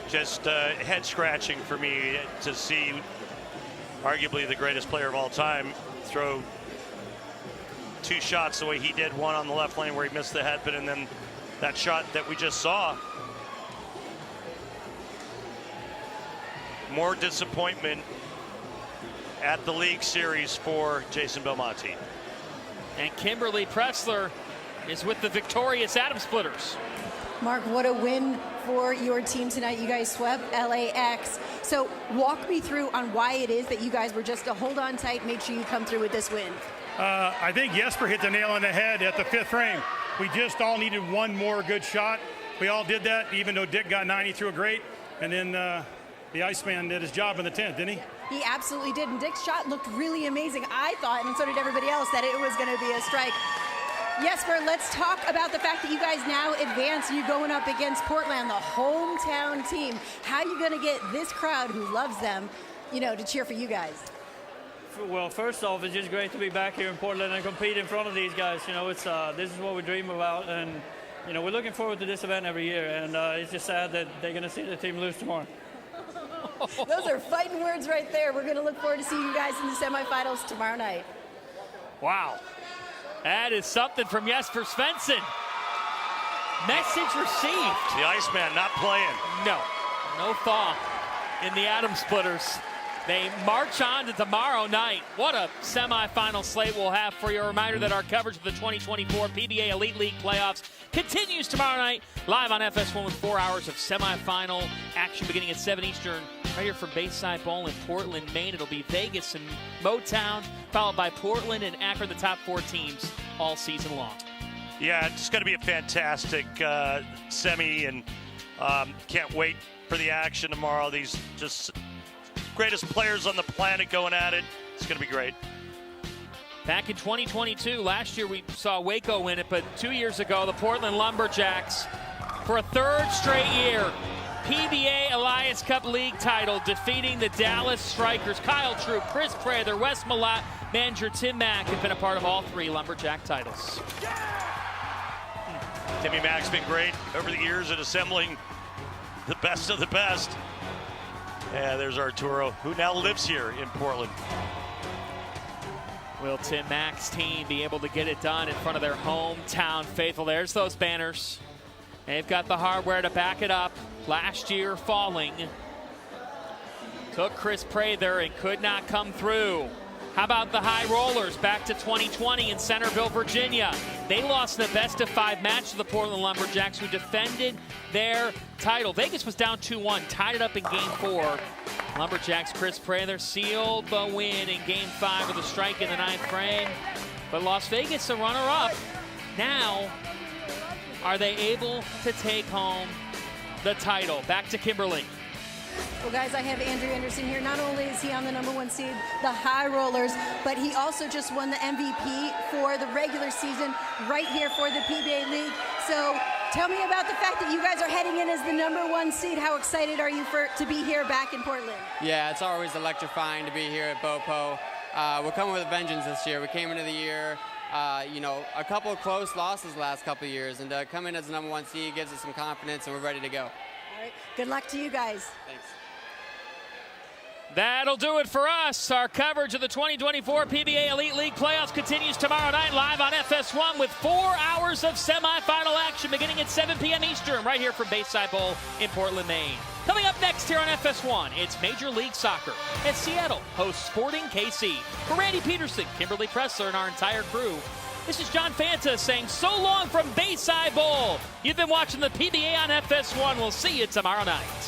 Just head scratching for me to see arguably the greatest player of all time throw 2 shots the way he did, one on the left lane where he missed the headpin, and then that shot that we just saw. More disappointment at the league series for Jason Belmonte. And Kimberly Pressler is with the victorious Adams Splitters. Mark, what a win for your team tonight. You guys swept LAX. So walk me through on why it is that you guys were just to hold on tight, make sure you come through with this win. I think Jesper hit the nail on the head at the 5th frame. We just all needed one more good shot. We all did that, even though Dick got 9, he threw a great. And then the Iceman did his job in the 10th, didn't he? He absolutely did. And Dick's shot looked really amazing. I thought, and so did everybody else, that it was going to be a strike. Jesper, let's talk about the fact that you guys now advance. You going up against Portland, the hometown team. How are you going to get this crowd who loves them, to cheer for you guys? Well, first off, it's just great to be back here in Portland and compete in front of these guys. It's this is what we dream about, and we're looking forward to this event every year. And it's just sad that they're going to see the team lose tomorrow. Those are fighting words right there. We're going to look forward to seeing you guys in the semifinals tomorrow night. Wow. That is something from Jesper Svensson. Message received. The Iceman not playing. No thaw in the Atom Splitters. They march on to tomorrow night. What a semifinal slate we'll have for you. A reminder that our coverage of the 2024 PBA Elite League playoffs continues tomorrow night, live on FS1 with 4 hours of semifinal action beginning at 7 Eastern, right here from Bayside Bowl in Portland, Maine. It'll be Vegas and Motown, followed by Portland and Akron, the top 4 teams all season long. Yeah, it's going to be a fantastic semi, and can't wait for the action tomorrow. These just greatest players on the planet going at it. It's going to be great. Back in 2022, last year we saw Waco win it, but 2 years ago, the Portland Lumberjacks, for a third straight year, PBA Elias Cup League title, defeating the Dallas Strikers. Kyle Troop, Chris Prather, Wes Malott, manager Tim Mack have been a part of all 3 Lumberjack titles. Timmy Mack's been great over the years at assembling the best of the best. Yeah, there's Arturo, who now lives here in Portland. Will Tim Mack's team be able to get it done in front of their hometown faithful? There's those banners. They've got the hardware to back it up. Last year falling. Took Chris Prather and could not come through. How about the High Rollers back to 2020 in Centerville, Virginia? They lost in the best-of-5 match to the Portland Lumberjacks, who defended their title. Vegas was down 2-1, tied it up in Game 4. Lumberjacks' Chris Prather sealed the win in Game 5 with a strike in the 9th frame. But Las Vegas, the runner-up. Now, are they able to take home the title? Back to Kimberly. Well, guys, I have Andrew Anderson here. Not only is he on the #1 seed, the High Rollers, but he also just won the MVP for the regular season right here for the PBA League. So tell me about the fact that you guys are heading in as the #1 seed. How excited are you to be here back in Portland? Yeah, it's always electrifying to be here at BOPO. We're coming with a vengeance this year. We came into the year, a couple of close losses the last couple of years, and come in as the #1 seed gives us some confidence, and we're ready to go. All right, good luck to you guys. Thanks. That'll do it for us. Our coverage of the 2024 PBA Elite League playoffs continues tomorrow night live on FS1 with 4 hours of semifinal action beginning at 7 p.m. Eastern right here from Bayside Bowl in Portland, Maine. Coming up next here on FS1, it's Major League Soccer as Seattle hosts Sporting KC. For Randy Pedersen, Kimberly Pressler, and our entire crew, this is John Fanta saying so long from Bayside Bowl. You've been watching the PBA on FS1. We'll see you tomorrow night.